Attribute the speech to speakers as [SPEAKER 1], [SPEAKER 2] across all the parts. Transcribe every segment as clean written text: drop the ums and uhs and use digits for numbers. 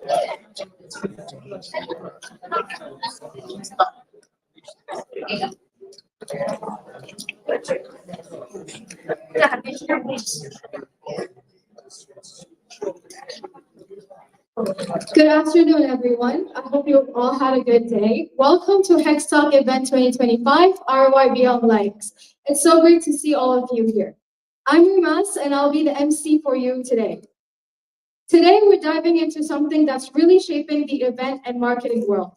[SPEAKER 1] Good afternoon, everyone. I hope you all had a good day. Welcome to Hex Talk Event 2025, ROI Beyond Likes. It's so great to see all of you here. I'm Rimas, and I'll be the MC for you today. Today, we're diving into something that's really shaping the event and marketing world,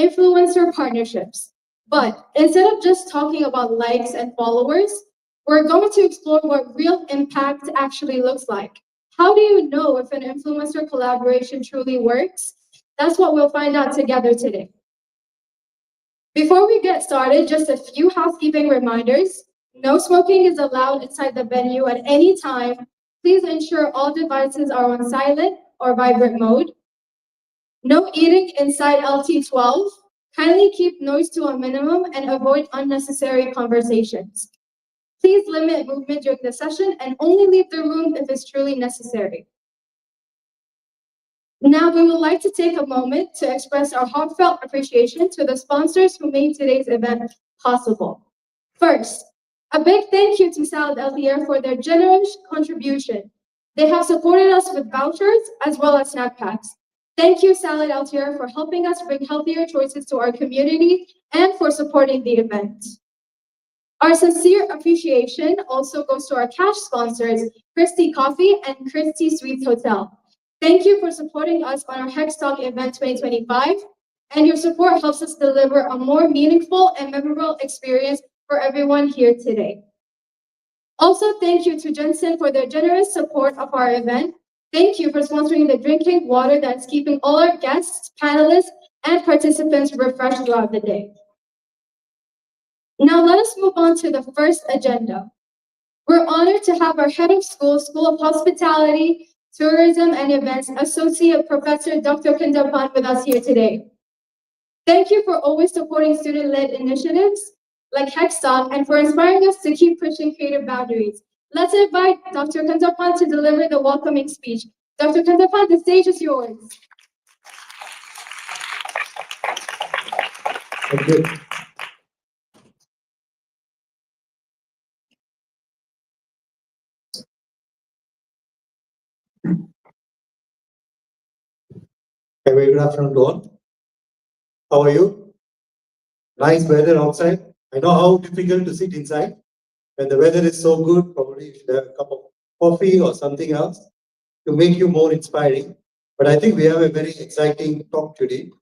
[SPEAKER 1] influencer partnerships. But instead of just talking about likes and followers, we're going to explore what real impact actually looks like. How do you know if an influencer collaboration truly works? That's what we'll find out together today. Before we get started, just a few housekeeping reminders. No smoking is allowed inside the venue at any time. Please ensure all devices are on silent or vibrant mode. No eating inside LT12. Kindly keep noise to a minimum and avoid unnecessary conversations. Please limit movement during the session and only leave the room if it's truly necessary. Now, we would like to take a moment to express our heartfelt appreciation to the sponsors who made today's event possible. First, a big thank you to Salad LTR for their generous contribution. They have supported us with vouchers as well as snack packs. Thank you, Salad LTR, for helping us bring healthier choices to our community and for supporting the event. Our sincere appreciation also goes to our cash sponsors, Christie Coffee and Christie Suites Hotel. Thank you for supporting us on our Hex Talk Event 2025, and your support helps us deliver a more meaningful and memorable experience for everyone here today. Also, thank you to Jensen for their generous support of our event. Thank you for sponsoring the drinking water that's keeping all our guests, panelists, and participants refreshed throughout the day. Now let us move on to the first agenda. We're honored to have our head of school, School of Hospitality, Tourism and Events, Associate Professor Dr. Kindapan with us here today. Thank you for always supporting student-led initiatives like Hex Talk and for inspiring us to keep pushing creative boundaries. Let's invite Dr. Kindapan to deliver the welcoming speech. Dr. Kindapan, the stage is yours.
[SPEAKER 2] Thank you. A very good afternoon to all. How are you? Nice weather outside. I know how difficult to sit inside. When the weather is so good, probably you should have a cup of coffee or something else to make you more inspiring. But I think we have a very exciting talk today.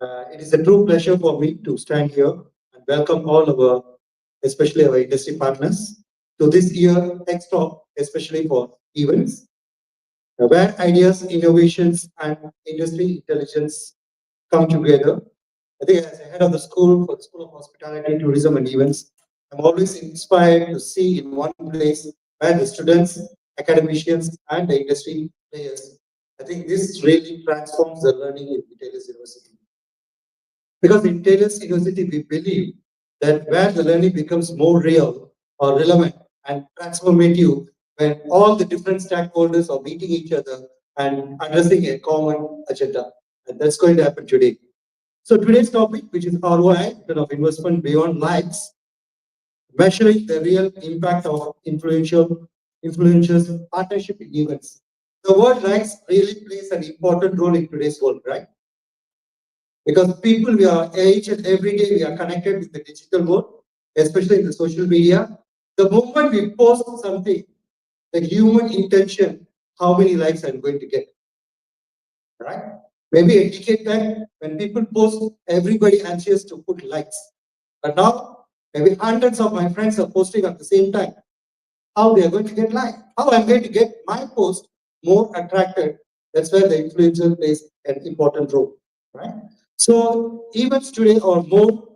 [SPEAKER 2] It is a true pleasure for me to stand here and welcome all of our, especially our industry partners, to this year Hex Talk, especially for events, where ideas, innovations, and industry intelligence come together. I think as a head of the school for the School of Hospitality, Tourism and Events, I'm always inspired to see in one place where the students, academicians, and the industry players. I think this really transforms the learning in Taylor's University. Because in Taylor's University, we believe that where the learning becomes more real or relevant and transformative when all the different stakeholders are meeting each other and addressing a common agenda. And that's going to happen today. So today's topic, which is ROI, of investment beyond likes, measuring the real impact of influencers, partnership in events. The word likes really plays an important role in today's world, right? Because people, we are each and every day, we are connected with the digital world, especially in the social media. The moment we post something, the human intention, how many likes I'm going to get, right? Maybe a decade back, when people post, everybody anxious to put likes. But now, maybe hundreds of my friends are posting at the same time. How they are going to get likes? How I'm going to get my post more attracted? That's where the influencer plays an important role, right? So events today are more,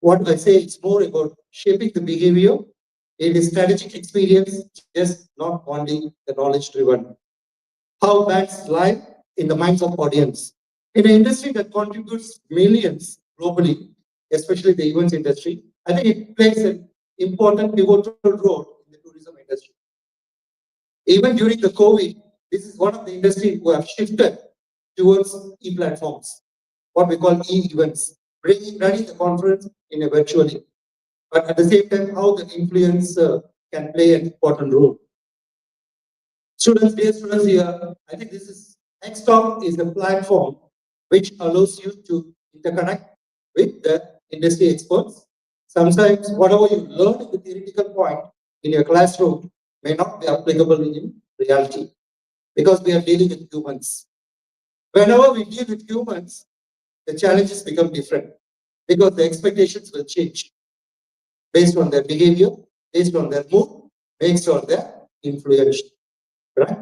[SPEAKER 2] what I say, it's more about shaping the behavior. It is strategic experience, just not only the knowledge driven. How that's live in the minds of audience. In an industry that contributes millions globally, especially the events industry, I think it plays an important pivotal role in the tourism industry. Even during the COVID, this is one of the industries who have shifted towards e-platforms, what we call e-events, running the conference in a virtually, but at the same time, how the influencer can play an important role. Students, dear students here, I think this is, Hex Talk is a platform which allows you to interconnect with the industry experts. Sometimes whatever you learn in the theoretical point in your classroom may not be applicable in reality because we are dealing with humans. Whenever we deal with humans, the challenges become different because the expectations will change based on their behavior, based on their mood, based on their influence. Right?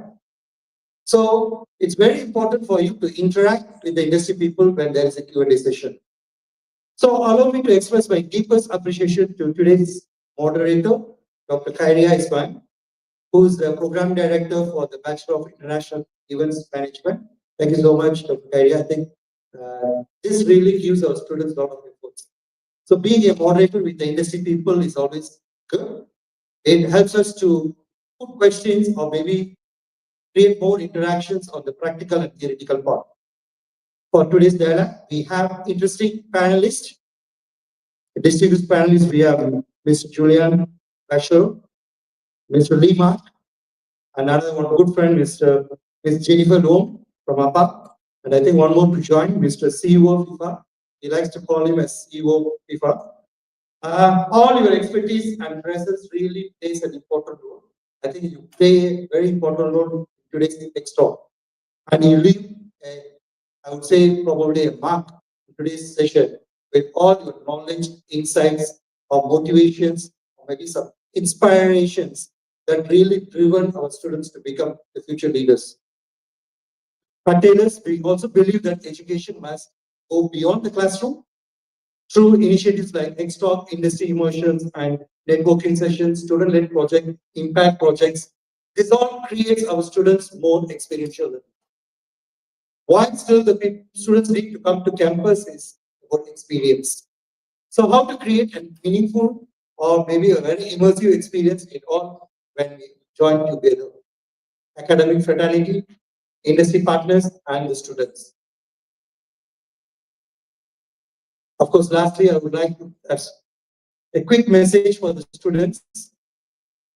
[SPEAKER 2] So it's very important for you to interact with the industry people when there is a Q&A session. So allow me to express my deepest appreciation to today's moderator, Dr. Khairiah Ismail, who is the program director for the Bachelor of International Events Management. Thank you so much, Dr. Khairiah. I think this really gives our students a lot of inputs. So being a moderator with the industry people is always good. It helps us to put questions or maybe create more interactions on the practical and theoretical part. For today's dialogue, we have interesting panelists. Distinguished panelists, we have Mr. Julian Bechler, Mr. Lee Mark, another one good friend, Ms. Jennifer Dome from APA, and I think one more to join, Mr. CEO FIFA. He likes to call him as CEO FIFA. All your expertise and presence really plays an important role. I think you play a very important role in today's Hex Talk. And you leave, I would say, probably a mark in today's session with all your knowledge, insights, or motivations, or maybe some inspirations that really driven our students to become the future leaders. Panelists, we also believe that education must go beyond the classroom through initiatives like Hex Talk, industry immersions, and networking sessions, student-led project, impact projects. This all creates our students more experiential. Why still the students need to come to campus is about experience. So how to create a meaningful or maybe a very immersive experience in all when we join together. Academic fraternity, industry partners, and the students. Of course, lastly, I would like to have a quick message for the students.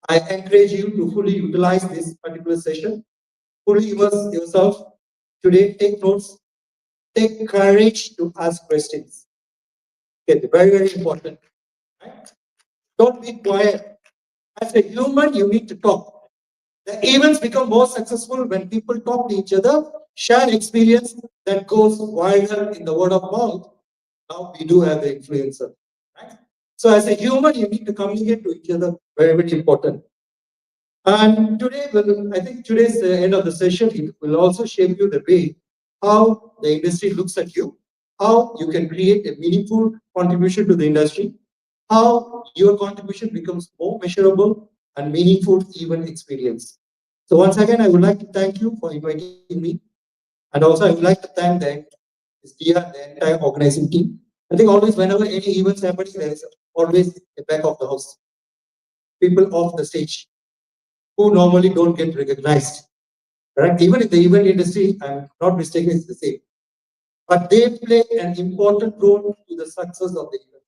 [SPEAKER 2] I encourage you to fully utilize this particular session, fully immerse yourself. Today, take notes, take courage to ask questions. Okay, very, very important. Right? Don't be quiet. As a human, you need to talk. The events become more successful when people talk to each other, share experience that goes wider in the word of mouth. Now we do have the influencer. Right? So as a human, you need to communicate to each other, very, very important. And today, I think today's the end of the session. It will also shape you the way how the industry looks at you, how you can create a meaningful contribution to the industry, how your contribution becomes more measurable and meaningful even experience. So once again, I would like to thank you for inviting me. And also I would like to thank the entire organizing team. I think always whenever any events happening, there is always a back of the house. People off the stage who normally don't get recognized. Right? Even in the event industry, I'm not mistaken, it's the same. But they play an important role to the success of the event.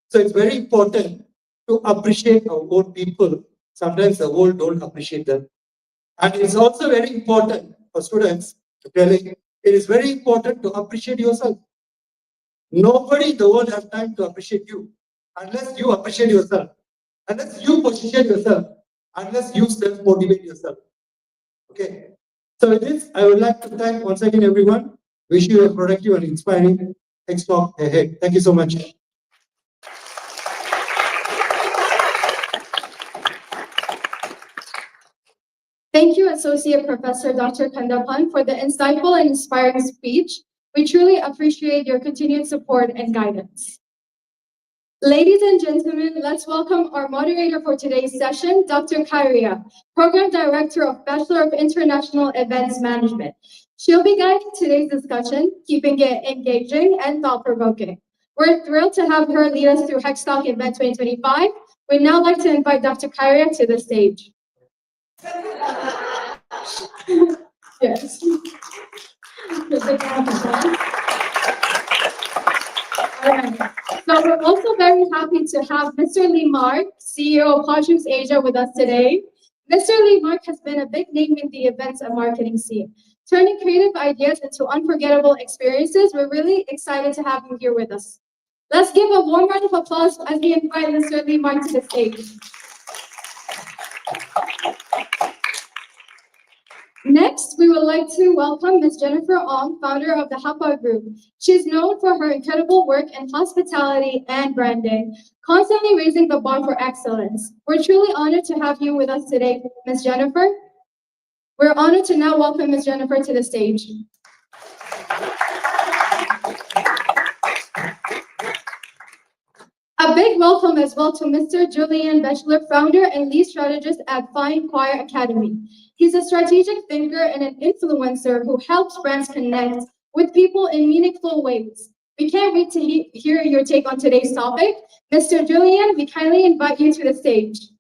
[SPEAKER 2] So it's very important to appreciate our own people. Sometimes the world don't appreciate them. And it's also very important for students to tell it is very important to appreciate yourself. Nobody in the world has time to appreciate you unless you appreciate yourself, unless you position yourself, unless you self-motivate yourself. Okay. So with this, I would like to thank once again everyone. Wish you a productive and inspiring Hex Talk ahead. Thank you so much.
[SPEAKER 1] Thank you, Associate Professor Dr. Kandapan, for the insightful and inspiring speech. We truly appreciate your continued support and guidance. Ladies and gentlemen, let's welcome our moderator for today's session, Dr. Khairiah, Program Director of Bachelor of International Events Management. She'll be guiding today's discussion, keeping it engaging and thought-provoking. We're thrilled to have her lead us through Hex Talk Event 2025. We'd now like to invite Dr. Khairiah to the stage. Yes. Alright. So we're also very happy to have Mr. Lee Mark, CEO of Hajus Asia, with us today. Mr. Lee Mark has been a big name in the events and marketing scene, turning creative ideas into unforgettable experiences. We're really excited to have you here with us. Let's give a warm round of applause as we invite Mr. Lee Mark to the stage. Next, we would like to welcome Ms. Jennifer Ong, founder of the Hapa Group. She is known for her incredible work in hospitality and branding, constantly raising the bar for excellence. We're truly honored to have you with us today, Ms. Jennifer. We're honored to now welcome Ms. Jennifer to the stage. A big welcome as well to Mr. Julian Bechler, founder and lead strategist at Fine Choir Academy. He's a strategic thinker and an influencer who helps brands connect with people in meaningful ways. We can't wait to hear your take on today's topic. Mr. Julian, we kindly invite you to the stage.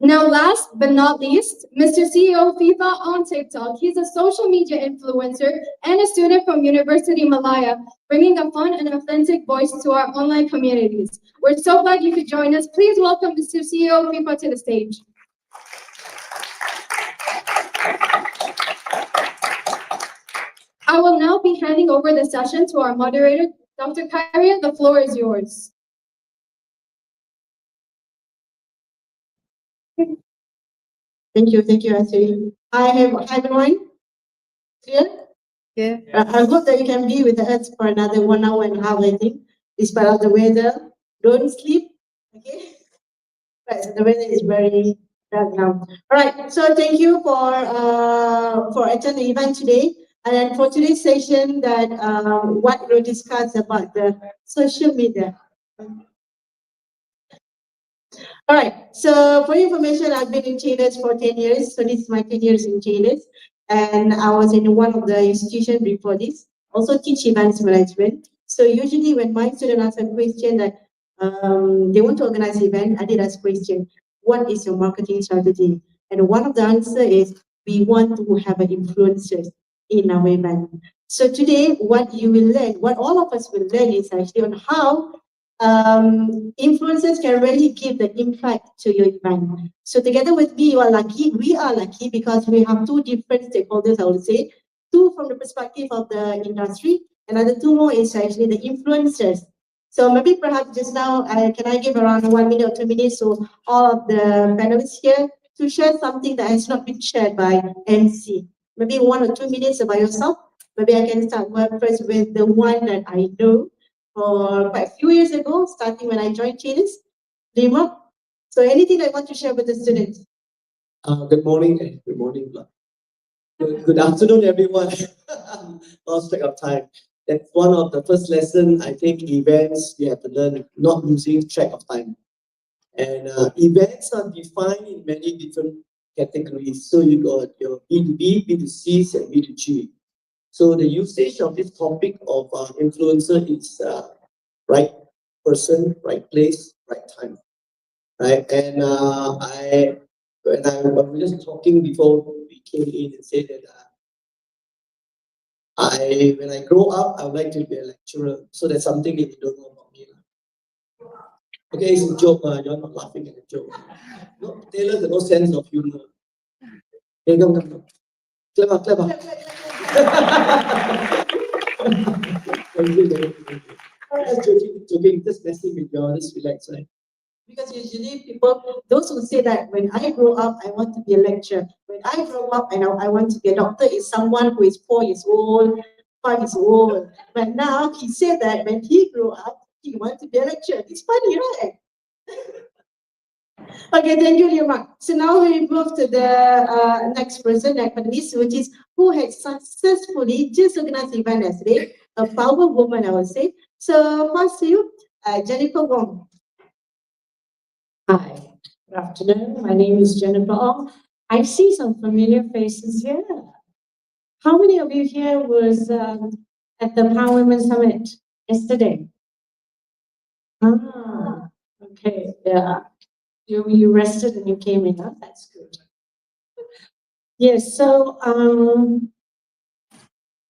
[SPEAKER 1] Now, last but not least, Mr. CEO of FIFA on TikTok. He's a social media influencer and a student from University Malaya, bringing a fun and authentic voice to our online communities. We're so glad you could join us. Please welcome Mr. CEO of FIFA to the stage. I will now be handing over the session to our moderator, Dr. Khairiah. The floor is yours.
[SPEAKER 3] Thank you, Ashley. Hi, everyone. Clear?
[SPEAKER 4] Yeah.
[SPEAKER 3] I hope that you can be with us for another 1 hour and a half, I think, despite of the weather. Don't sleep, okay? But the weather is very dark now. All right, so thank you for attending the event today. And then for today's session, that what we'll discuss about the social media. All right, so for your information, I've been in Chile for 10 years. So this is my 10 years in Chile. And I was in one of the institutions before this, also teach events management. So usually when my student asks a question that they want to organize an event, I did ask question, what is your marketing strategy? And one of the answer is, we want to have an influencer in our event. So today, what you will learn, what all of us will learn is actually on how influencers can really give the impact to your event. So together with me, you are lucky. We are lucky because we have two different stakeholders, I would say. Two from the perspective of the industry, another two more is actually the influencers. So maybe perhaps just now, can I give around 1 minute or 2 minutes so all of the panelists here to share something that has not been shared by MC. Maybe 1 or 2 minutes about yourself. Maybe I can start first with the one that I know for quite a few years ago, starting when I joined Chili's, Lima. So anything I want to share with the students?
[SPEAKER 5] Good morning. Good morning. Good afternoon, everyone. Lost track of time. That's one of the first lessons, I think, events you have to learn, not losing track of time. And events are defined in many different categories. So you got your B2B, B2C, and B2G. So the usage of this topic of influencer is right person, right place, right time, right? And when I was just talking before we came in and said that when I grow up, I would like to be a lecturer. So that's something that you don't know about me. Okay, it's a joke. You're not laughing at the joke. No, Taylor has no sense of humor. Okay, come. Clever. Thank you. Just joking, just messing with you, just relax, right?
[SPEAKER 3] Because usually people, those who say that when I grow up, I want to be a lecturer. When I grow up, I want to be a doctor is someone who is 4 years old, 5 years old. But now he said that when he grew up, he wants to be a lecturer. It's funny, right? Okay, thank you, Lima. So now we move to the next person, panelist, which is who has successfully just organized the event yesterday, a power woman, I would say. So pass to you, Jennifer Wong.
[SPEAKER 6] Hi, good afternoon. My name is Jennifer Ong. I see some familiar faces here. How many of you here was at the Power Women Summit yesterday? Okay, yeah. You rested and you came in, huh? That's good. Yes, so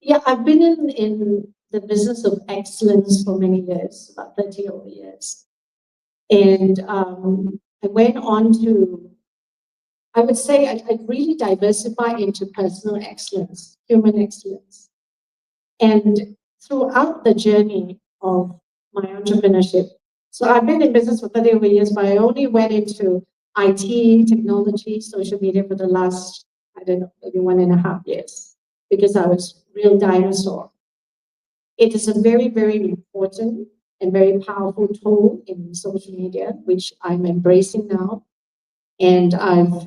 [SPEAKER 6] yeah, I've been in the business of excellence for many years, about 30 over years. And I went on to, I would say I really diversify into personal excellence, human excellence. And throughout the journey of my entrepreneurship, so I've been in business for 30 over years, but I only went into IT, technology, social media for the last, I don't know, maybe 1.5 years, because I was real dinosaur. It is a very, very important and very powerful tool in social media, which I'm embracing now. And I've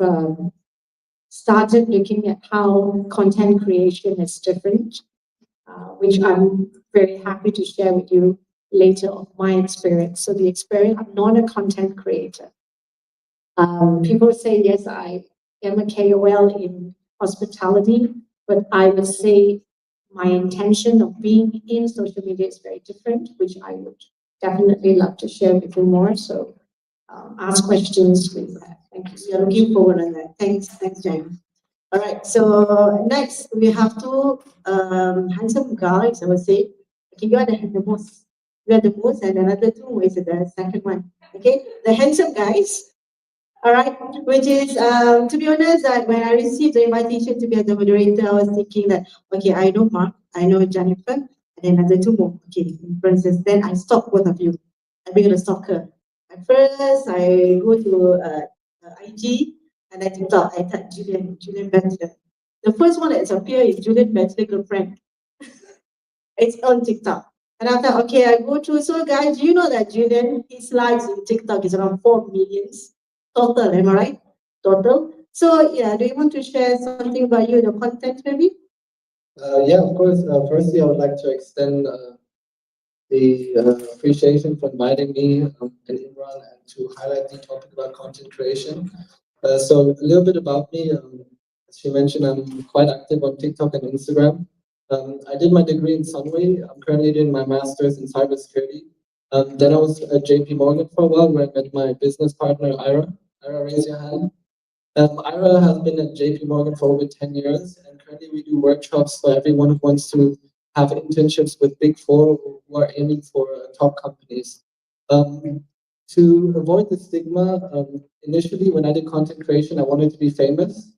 [SPEAKER 6] started looking at how content creation is different, which I'm very happy to share with you later of my experience. So the experience, I'm not a content creator. People say, yes, I am a KOL in hospitality, but I would say my intention of being in social media is very different, which I would definitely love to share with you more. So ask questions with that. Thank you.
[SPEAKER 3] We are looking forward to that. Thanks, Jen. All right, so next we have two handsome guys, I would say. Okay, you are the most. You are the most, and another two is the second one. Okay, the handsome guys. All right, which is to be honest, that when I received the invitation to be the moderator, I was thinking that okay, I know Mark, I know Jennifer, and then another two more. Okay, for instance, then I stalk both of you. I'm being a stalker. At first, I go to IG and I TikTok. I type Julian Bechler. The first one that's appeared is Julian Bechler girlfriend. It's on TikTok. And I thought, okay, I go through. So, guys, you know that Julian, his likes in TikTok is around 4 millions total, am I right? Total. So, yeah, do you want to share something about you, the content maybe?
[SPEAKER 5] Yeah, of course. Firstly, I would like to extend the appreciation for inviting me and Imran and to highlight the topic about content creation. So a little bit about me. As she mentioned, I'm quite active on TikTok and Instagram. I did my degree in Sunway. I'm currently doing my master's in cybersecurity. Then I was at JP Morgan for a while, where I met my business partner, Ira. Ira, raise your hand. Ira has been at JP Morgan for over 10 years, and currently we do workshops for everyone who wants to have internships with Big Four who are aiming for top companies. To avoid the stigma, initially when I did content creation, I wanted to be famous.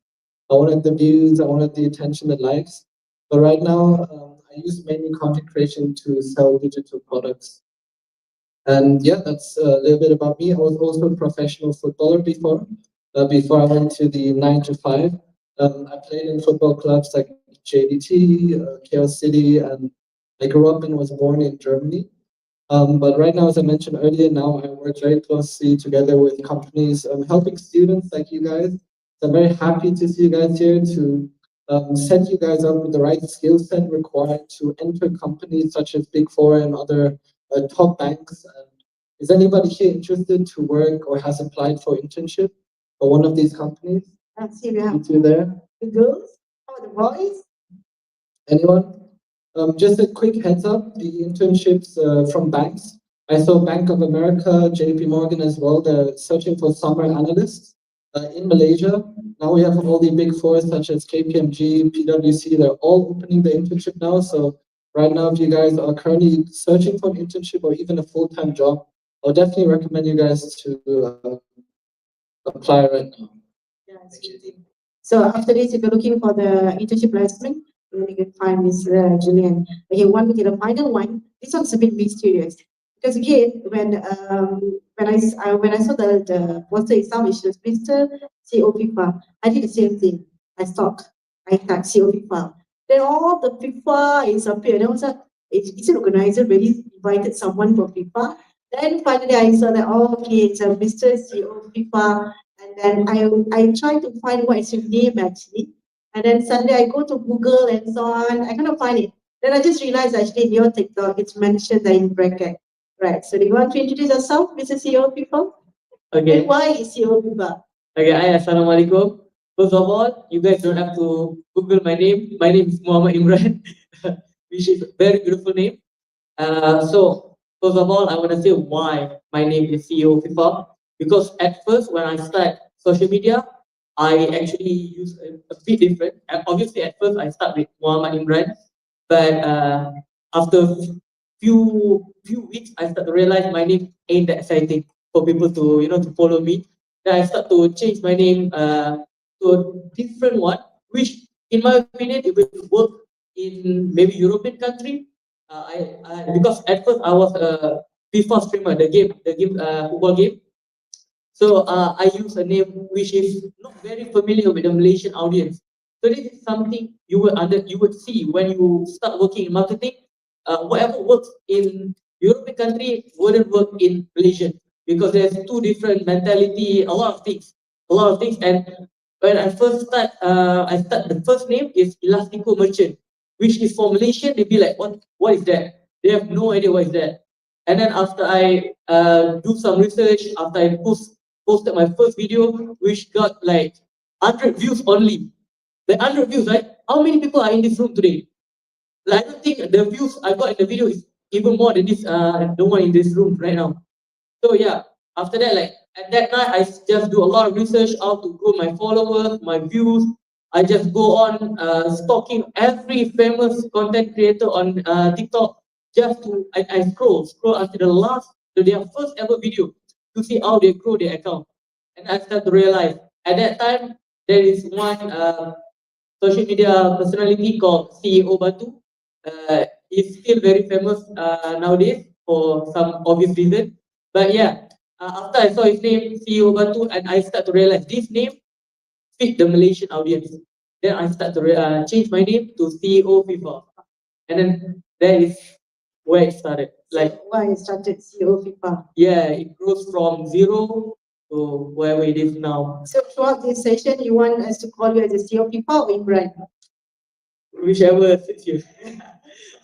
[SPEAKER 5] I wanted the views, I wanted the attention, the likes. But right now, I use mainly content creation to sell digital products. And yeah, that's a little bit about me. I was also a professional footballer before. Before I went to the 9 to 5, I played in football clubs like JDT, KL City, and I grew up and was born in Germany. But right now, as I mentioned earlier, now I work very closely together with companies, helping students like you guys. So I'm very happy to see you guys here to set you guys up with the right skill set required to enter companies such as Big Four and other top banks. And is anybody here interested to work or has applied for internship for one of these companies?
[SPEAKER 3] Let's see, we have
[SPEAKER 5] You two there?
[SPEAKER 3] the girls, how are the boys?
[SPEAKER 5] Anyone? Just a quick heads up, the internships from banks. I saw Bank of America, JP Morgan as well. They're searching for summer analysts in Malaysia. Now we have all the big four such as KPMG, PwC. They're all opening the internship now. So right now, if you guys are currently searching for an internship or even a full-time job, I'll definitely recommend you guys to apply right now.
[SPEAKER 3] Yeah, it's easy. So after this, if you're looking for the internship placement, you can find Miss Julian. Okay, the final one. This one's a bit mysterious because again, when I saw the poster itself, which was Mr. CO FIFA, I did the same thing. I stalked. I typed CO FIFA. Then all the FIFA is appeared. And I was like, is an organizer really invited someone for FIFA? Then finally I saw that, oh, okay, it's a Mr. CO FIFA. And then I tried to find what is your name actually. And then suddenly I go to Google and so on. I cannot find it. Then I just realized actually in your TikTok, it's mentioned there in bracket. Right. So do you want to introduce yourself, Mr. CEO people?
[SPEAKER 4] Okay.
[SPEAKER 3] And why is CEO people?
[SPEAKER 4] Okay. Hi. Assalamualaikum. First of all, you guys don't have to Google my name. My name is Muhammad Imran, which is a very beautiful name. So first of all, I want to say why my name is CEO FIFA. Because at first, when I start social media, I actually use a bit different. And obviously, at first, I start with Muhammad Imran, but after few weeks, I start to realize my name ain't that exciting for people to to follow me. Then I start to change my name to a different one, which in my opinion it will work in maybe European country. Because at first I was a FIFA streamer, the game football game. So I use a name which is not very familiar with the Malaysian audience. So this is something you would see when you start working in marketing. Whatever works in European country wouldn't work in Malaysian because there's two different mentality, a lot of things. And when I first start the first name is Elastico Merchant, which is for Malaysian. They'd be like, what is that? They have no idea what is that. And then after I do some research, after I posted my first video, which got like 100 views only. The 100 views, right? How many people are in this room today? Like, I don't think the views I got in the video is even more than this the one in this room right now. So yeah, after that, like at that night, I just do a lot of research how to grow my followers, my views. I just go on stalking every famous content creator on TikTok just to I scroll until their first ever video to see how they grow their account. And I start to realize at that time there is one social media personality called CEO Batu. He's still very famous nowadays for some obvious reason. But yeah, after I saw his name, CEO Batu, and I start to realize this name fit the Malaysian audience. Then I start to change my name to CEO FIFA. And then that is where it started. Like,
[SPEAKER 3] Why I started CEO FIFA.
[SPEAKER 4] yeah, it grows from zero to where it is now.
[SPEAKER 3] So throughout this session, you want us to call you as a CEO FIFA or Imran?
[SPEAKER 4] Whichever fits you.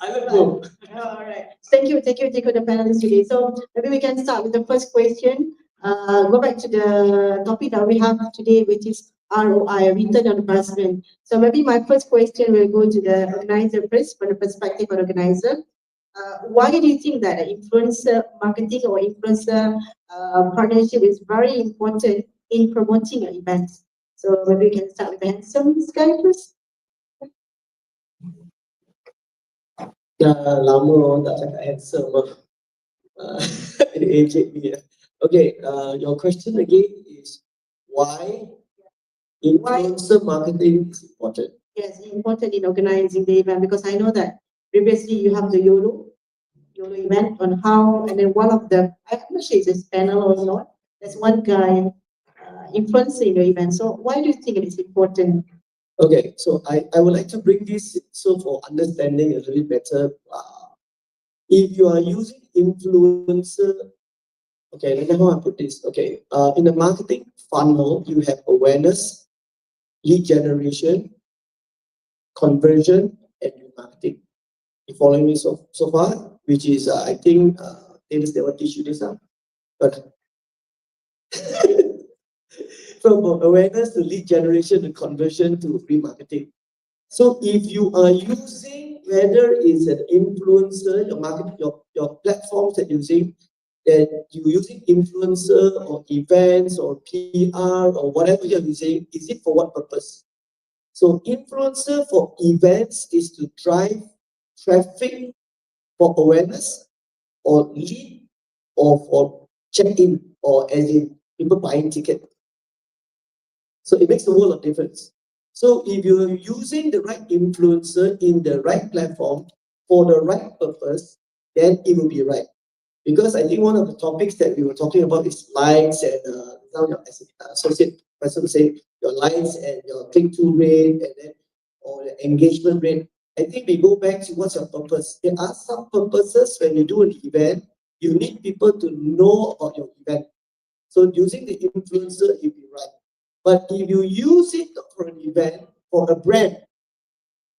[SPEAKER 4] I will go.
[SPEAKER 3] All right. Thank you, the panelists today. So maybe we can start with the first question. Go back to the topic that we have today, which is ROI, return on investment. So maybe my first question will go to the organizer first, from the perspective of organizer. Why do you think that influencer marketing or influencer partnership is very important in promoting your events? So maybe we can start with the handsome guy first.
[SPEAKER 5] Lama orang tak cakap handsome lah. AJ me. Okay, your question again is why influencer marketing is important?
[SPEAKER 3] Yes, important in organizing the event, because I know that previously you have the YOLO event on how, and then one of the, I'm not sure it's a panel or not, there's one guy influencing the event. So why do you think it is important?
[SPEAKER 5] Okay, so I would like to bring this so for understanding a little better. If you are using influencer, okay, let me know how I put this. Okay, in the marketing funnel, you have awareness, lead generation, conversion, and remarketing. You following me so far? Which is, I think, they will teach you this now. But from awareness to lead generation to conversion to remarketing. So if you are using, whether it's an influencer, your marketing, your platforms that you're using, that you're using influencer or events or PR or whatever you're using, is it for what purpose? So influencer for events is to drive traffic for awareness or lead or for check-in or as in people buying ticket. So it makes a world of difference. So if you're using the right influencer in the right platform for the right purpose, then it will be right. Because I think one of the topics that we were talking about is likes and now your associate person say your likes and your click-through rate and then or the engagement rate. I think we go back to what's your purpose. There are some purposes when you do an event, you need people to know about your event. So using the influencer, you'll be right. But if you use it for an event, for a brand,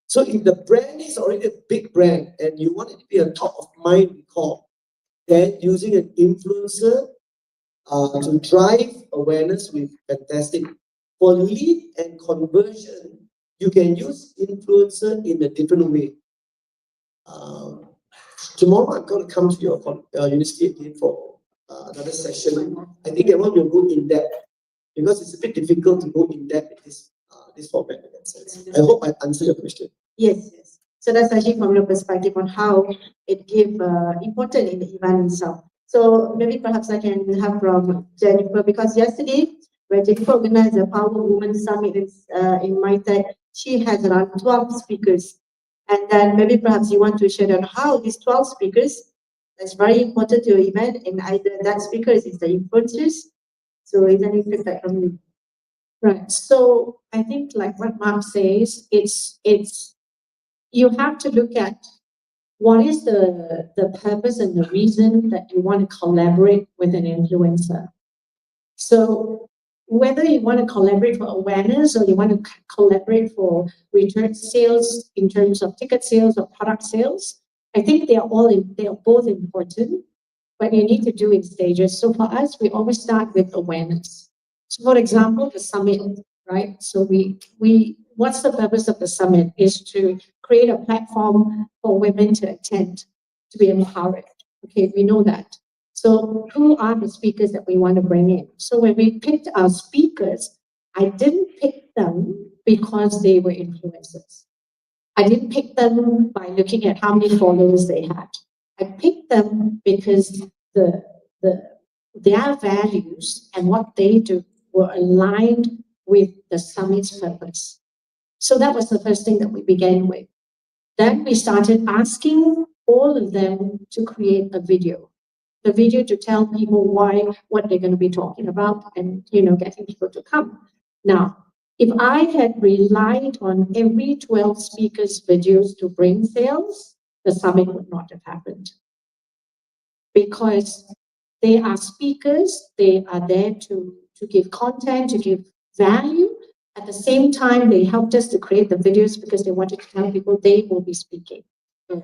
[SPEAKER 5] so if the brand is already a big brand and you want it to be a top of mind recall, then using an influencer to drive awareness will be fantastic. For lead and conversion, you can use influencer in a different way. Tomorrow I'm going to come to your university again for another session. I think that one will go in depth because it's a bit difficult to go in depth in this format in that sense. I hope I answered your question.
[SPEAKER 3] Yes, yes. So that's actually from your perspective on how it give important in the event itself. So maybe perhaps I can have from Jennifer, because yesterday when Jennifer organized a Power Women Summit in MyTech, she has around 12 speakers. And then maybe perhaps you want to share on how these 12 speakers, that's very important to your event, and either that speakers is the influencers. So is there any feedback from you?
[SPEAKER 6] Right. So I think like what Mark says, it's you have to look at what is the purpose and the reason that you want to collaborate with an influencer. So whether you want to collaborate for awareness or you want to collaborate for return sales in terms of ticket sales or product sales, I think they are both important, but you need to do it in stages. So for us, we always start with awareness. So for example, the summit, right? So what's the purpose of the summit is to create a platform for women to attend, to be empowered. Okay, we know that. So who are the speakers that we want to bring in? So when we picked our speakers, I didn't pick them because they were influencers. I didn't pick them by looking at how many followers they had. I picked them because their values and what they do were aligned with the summit's purpose. So that was the first thing that we began with. Then we started asking all of them to create a video. The video to tell people what they're going to be talking about and, getting people to come. Now, if I had relied on every 12 speakers' videos to bring sales, the summit would not have happened. Because they are speakers, they are there to give content, to give value. At the same time, they helped us to create the videos because they wanted to tell people they will be speaking.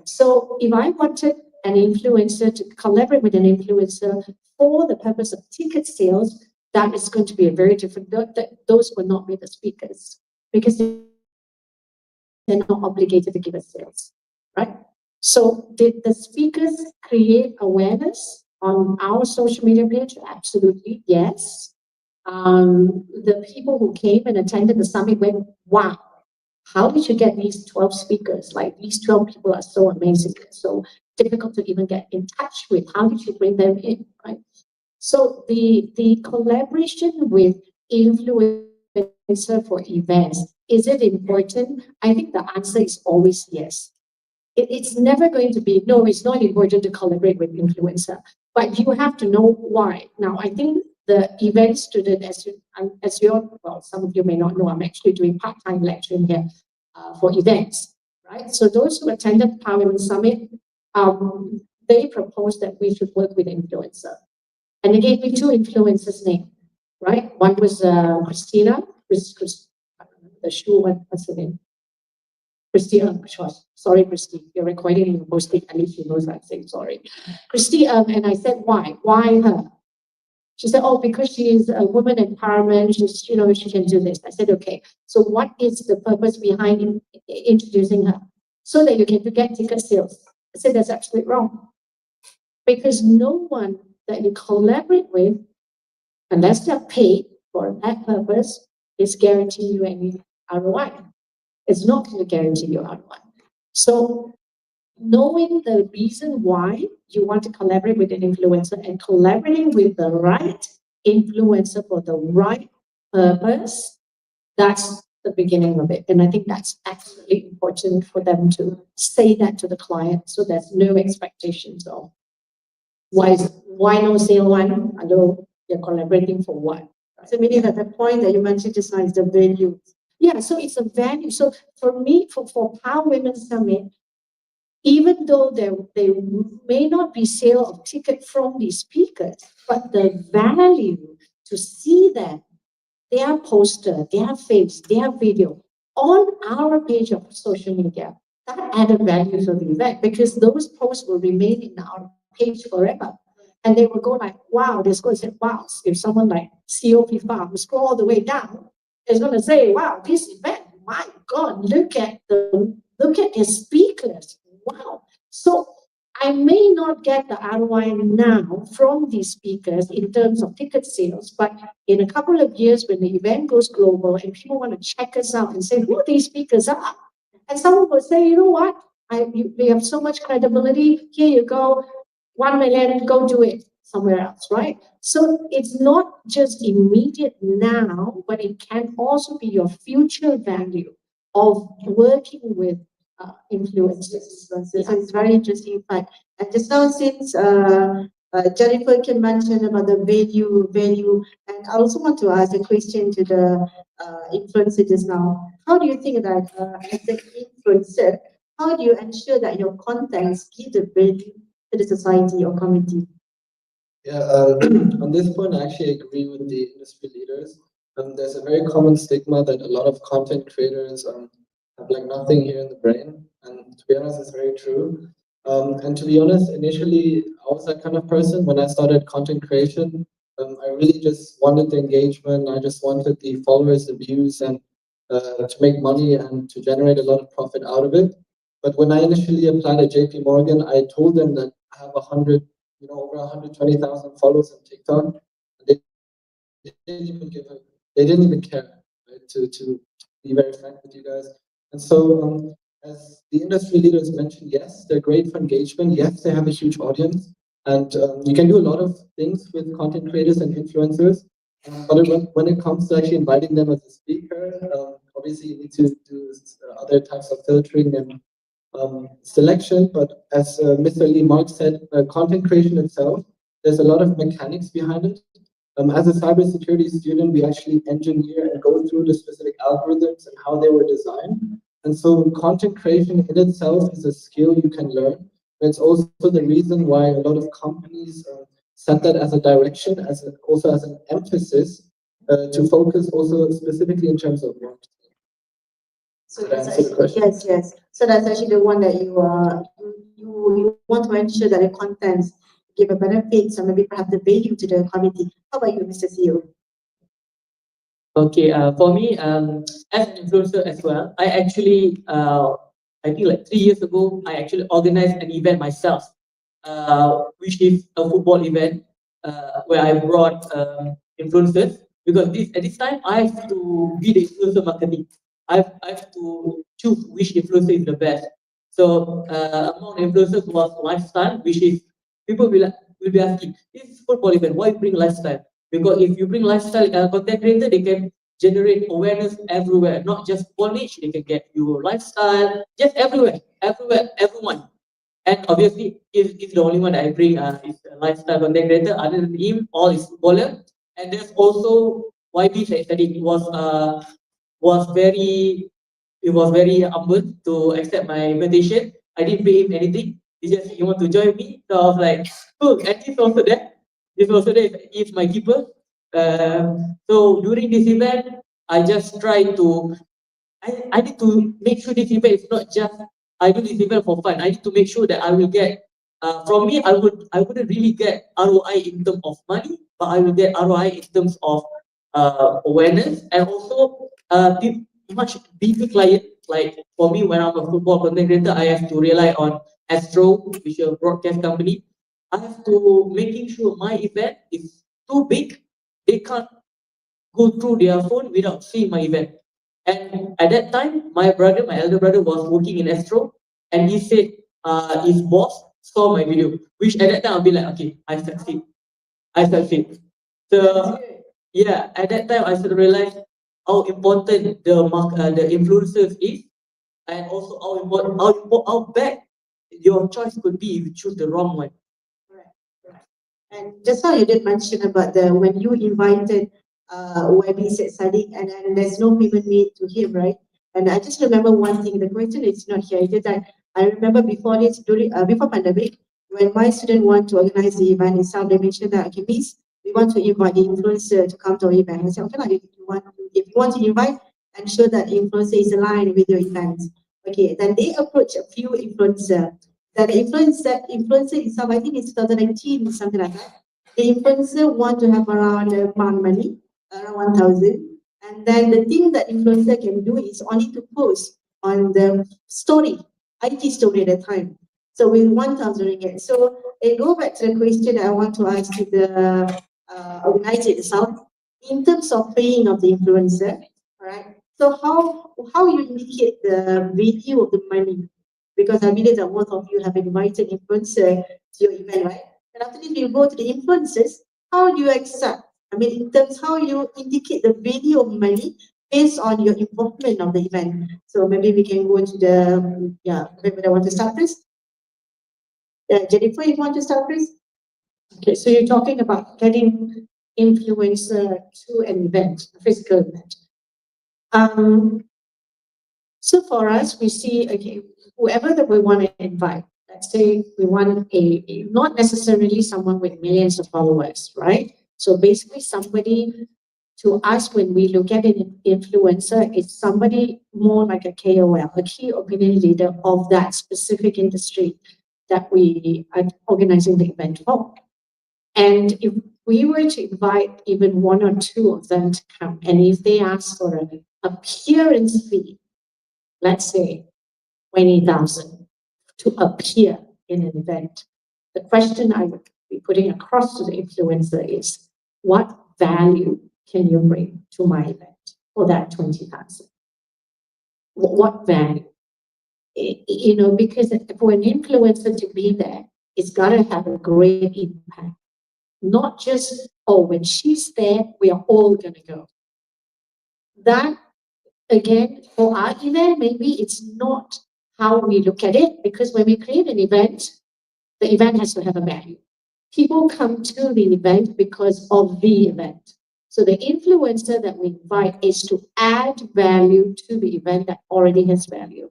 [SPEAKER 6] So if I wanted an influencer to collaborate with an influencer for the purpose of ticket sales, that is going to be a very different, those will not be the speakers because they're not obligated to give us sales, right? So did the speakers create awareness on our social media page? Absolutely, yes. The people who came and attended the summit went, wow, how did you get these 12 speakers? Like these 12 people are so amazing, so difficult to even get in touch with. How did you bring them in, right? So the collaboration with influencer for events, is it important? I think the answer is always yes. It's never going to be, no, it's not important to collaborate with influencer, but you have to know why. Now, I think the event student, well, some of you may not know, I'm actually doing part-time lecturing here for events, right? So those who attended Power Women Summit, they proposed that we should work with influencer. And they gave me two influencers' names, right? One was Christina, the shoe, what's her name? Christy, sorry, Christy, you're recording and posting, at least you know I'm saying sorry. Christy, and I said, why? Why her? She said, oh, because she is a woman empowerment, she's, she can do this. I said, okay, so what is the purpose behind introducing her? So that you can get ticket sales. I said, that's absolutely wrong. Because no one that you collaborate with, unless they're paid for that purpose, is guaranteeing you any ROI. It's not going to guarantee you ROI. So knowing the reason why you want to collaborate with an influencer and collaborating with the right influencer for the right purpose, that's the beginning of it. And I think that's absolutely important for them to say that to the client so there's no expectations of why no sale one? Hello, you're collaborating for what?
[SPEAKER 3] So meaning that the point that you mentioned just now is the value.
[SPEAKER 6] Yeah, so it's a value. So for me, for Power Women Summit, even though there may not be sale of ticket from these speakers, but the value to see them, their poster, their face, their video on our page of social media, that added value to the event because those posts will remain in our page forever. And they will go like, wow, they're going to say, wow, if someone like CEO FIFA who scroll all the way down is going to say, wow, this event, my God, look at the speakers. Wow. So I may not get the ROI now from these speakers in terms of ticket sales, but in a couple of years when the event goes global and people want to check us out and say who these speakers are, and someone will say, you know what, we have so much credibility, here you go, 1 million, go do it somewhere else, right? So it's not just immediate now, but it can also be your future value of working with influencers.
[SPEAKER 3] So it's very interesting fact. And just now, since Jennifer can mention about the value, and I also want to ask a question to the influencer just now. How do you think that as an influencer, how do you ensure that your contents give the value to the society or community?
[SPEAKER 5] Yeah, on this point, I actually agree with the industry leaders. There's a very common stigma that a lot of content creators have like nothing here in the brain, and to be honest, it's very true. And to be honest, initially I was that kind of person when I started content creation. I really just wanted the engagement. I just wanted the followers, the views, and to make money and to generate a lot of profit out of it. But when I initially applied at JP Morgan, I told them that I have over 120,000 followers on TikTok. They didn't even they didn't even care, right? To be very frank with you guys. And so, as the industry leaders mentioned, yes, they're great for engagement. Yes, they have a huge audience, and you can do a lot of things with content creators and influencers. But when it comes to actually inviting them as a speaker, obviously you need to do other types of filtering and selection. But as Mr. Lee Mark said, content creation itself, there's a lot of mechanics behind it. As a cybersecurity student, we actually engineer and go through the specific algorithms and how they were designed. And so content creation in itself is a skill you can learn. It's also the reason why a lot of companies set that as a direction, also as an emphasis to focus also specifically in terms of marketing.
[SPEAKER 3] So that's actually, yes. So that's actually the one that you want to ensure that the contents give a benefit, or maybe perhaps the value to the community. How about you, Mr. CEO?
[SPEAKER 4] Okay, for me, as an influencer as well, I actually, I think like 3 years ago, I actually organized an event myself, which is a football event, where I brought influencers, because at this time, I have to be the influencer marketing. I have to choose which influencer is the best. So among influencers was lifestyle, which is people will be asking, this is football event, why bring lifestyle? Because if you bring lifestyle content creator, they can generate awareness everywhere, not just college, they can get your lifestyle, just everywhere, everyone. And obviously, if the only one that I bring is a lifestyle content creator, other than him, all is footballer. And there's also YB said it was very humble to accept my invitation. I didn't pay him anything. He just said, you want to join me? So I was like, cool, and he's also there. He's also there, he's my keeper. So during this event, I just try to, I need to make sure this event is not just, I do this event for fun. I need to make sure that I will get, from me, I wouldn't really get ROI in terms of money, but I will get ROI in terms of awareness, and also much bigger client. Like for me, when I'm a football content creator, I have to rely on Astro, which is a broadcast company. I have to making sure my event is too big. They can't go through their phone without seeing my event. And at that time, my elder brother was working in Astro, and he said his boss saw my video, which at that time I'll be like, okay, I succeed. So yeah, at that time I sort of realized how important the influencers is, and also how bad your choice could be if you choose the wrong one.
[SPEAKER 3] Right. And just now you did mention about when you invited YB said Sadiq, and then there's no payment made to him, right? And I just remember one thing. The question is not here. It is that I remember before this, before pandemic, when my student want to organize the event itself, they mentioned that, okay, miss, we want to invite the influencer to come to our event. I said, okay, like, if you want to invite, ensure that the influencer is aligned with your event. Okay, then they approach a few influencer. That the influencer itself, I think it's 2019, something like that. The influencer want to have around pound money, around 1,000. And then the thing that influencer can do is only to post on the story, IT story at the time. So with 1,000 ringgit. So it go back to the question I want to ask to the organizer itself. In terms of paying of the influencer, all right? So how you indicate the value of the money? Because I believe that most of you have invited influencer to your event, right? And after this, you go to the influencers. How do you accept? I mean, in terms how you indicate the value of money based on your involvement of the event. So maybe we can go into the maybe I want to start first. Jennifer, you want to start first?
[SPEAKER 6] Okay, so you're talking about getting influencer to an event, a physical event. So for us, we see, okay, whoever that we want to invite, let's say we want not necessarily someone with millions of followers, right? So basically somebody, to us, when we look at an influencer, it's somebody more like a KOL, a key opinion leader of that specific industry that we are organizing the event for. And if we were to invite even one or two of them to come, and if they ask for an appearance fee, let's say 20,000 to appear in an event, the question I would be putting across to the influencer is, what value can you bring to my event for that 20,000? What value? Because for an influencer to be there, it's got to have a great impact. Not just, when she's there, we are all going to go. That, again, for our event, maybe it's not how we look at it, because when we create an event, the event has to have a value. People come to the event because of the event. So the influencer that we invite is to add value to the event that already has value.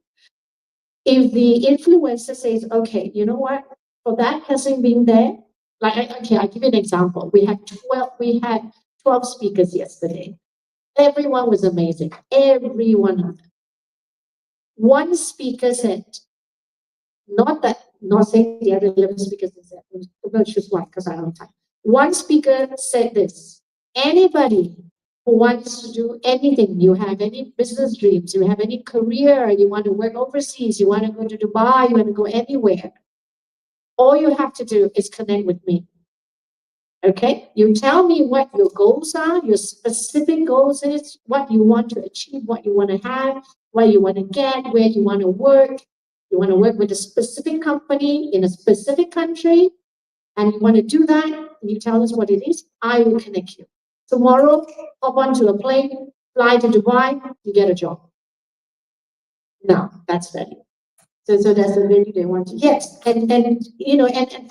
[SPEAKER 6] If the influencer says, okay, you know what, for that person being there, I'll give you an example. We had 12 speakers yesterday. Everyone was amazing. Every one of them. One speaker said, not saying the other 11 speakers said, I'm going to choose one because I don't have time. One speaker said this: anybody who wants to do anything, you have any business dreams, you have any career, you want to work overseas, you want to go to Dubai, you want to go anywhere, all you have to do is connect with me. Okay, you tell me what your goals are, your specific goals is, what you want to achieve, what you want to have, what you want to get, where you want to work. You want to work with a specific company in a specific country, and you want to do that, and you tell us what it is, I will connect you. Tomorrow, hop onto a plane, fly to Dubai, you get a job. Now, that's value.
[SPEAKER 3] So that's the value they want to.
[SPEAKER 6] Yes, and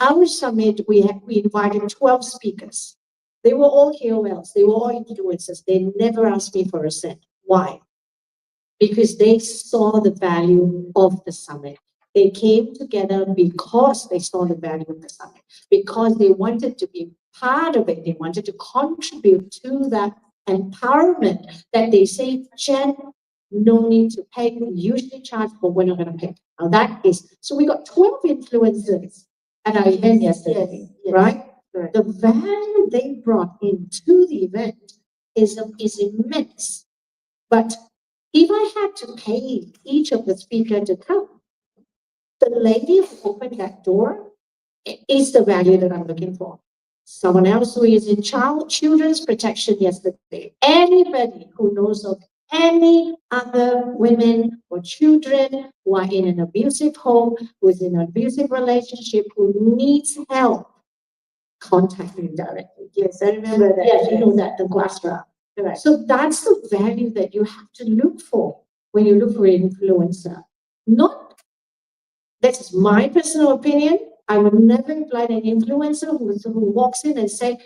[SPEAKER 6] our summit, we invited 12 speakers. They were all KOLs, they were all influencers. They never asked me for a cent. Why? Because they saw the value of the summit. They came together because they saw the value of the summit, because they wanted to be part of it. They wanted to contribute to that empowerment that they say, Jen, no need to pay. We usually charge, but we're not going to pay. Now that is, so we got 12 influencers at our event yesterday, right? The value they brought into the event is immense. But if I had to pay each of the speakers to come, the lady who opened that door is the value that I'm looking for. Someone else who is in children's protection yesterday. Anybody who knows of any other women or children who are in an abusive home, who is in an abusive relationship, who needs help, contact me directly.
[SPEAKER 3] Yes, I remember that.
[SPEAKER 6] Yes, you know that, the Guastra.
[SPEAKER 3] Correct.
[SPEAKER 6] So that's the value that you have to look for when you look for an influencer. That's my personal opinion. I would never invite an influencer who walks in and say,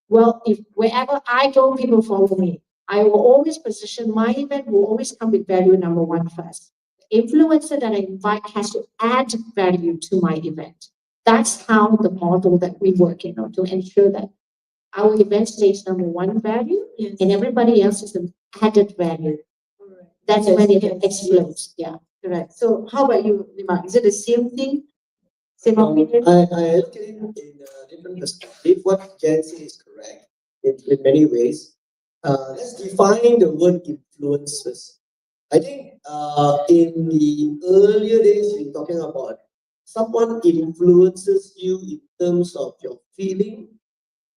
[SPEAKER 6] well, if wherever I go, people follow me. I will always position my event, will always come with value number one first. The influencer that I invite has to add value to my event. That's how the model that we work in, to ensure that our event stays number one value,
[SPEAKER 3] Yes.
[SPEAKER 6] and everybody else is the added value.
[SPEAKER 3] Right.
[SPEAKER 6] That's
[SPEAKER 3] Yes,
[SPEAKER 6] when it
[SPEAKER 3] yes,
[SPEAKER 6] explodes. Yeah.
[SPEAKER 3] Correct. So how about you, Nima? Is it the same thing? Same opinion?
[SPEAKER 5] I look at it in a different perspective. What Jen says is correct in many ways. Let's define the word influencers. I think in the earlier days, we're talking about someone influences you in terms of your feeling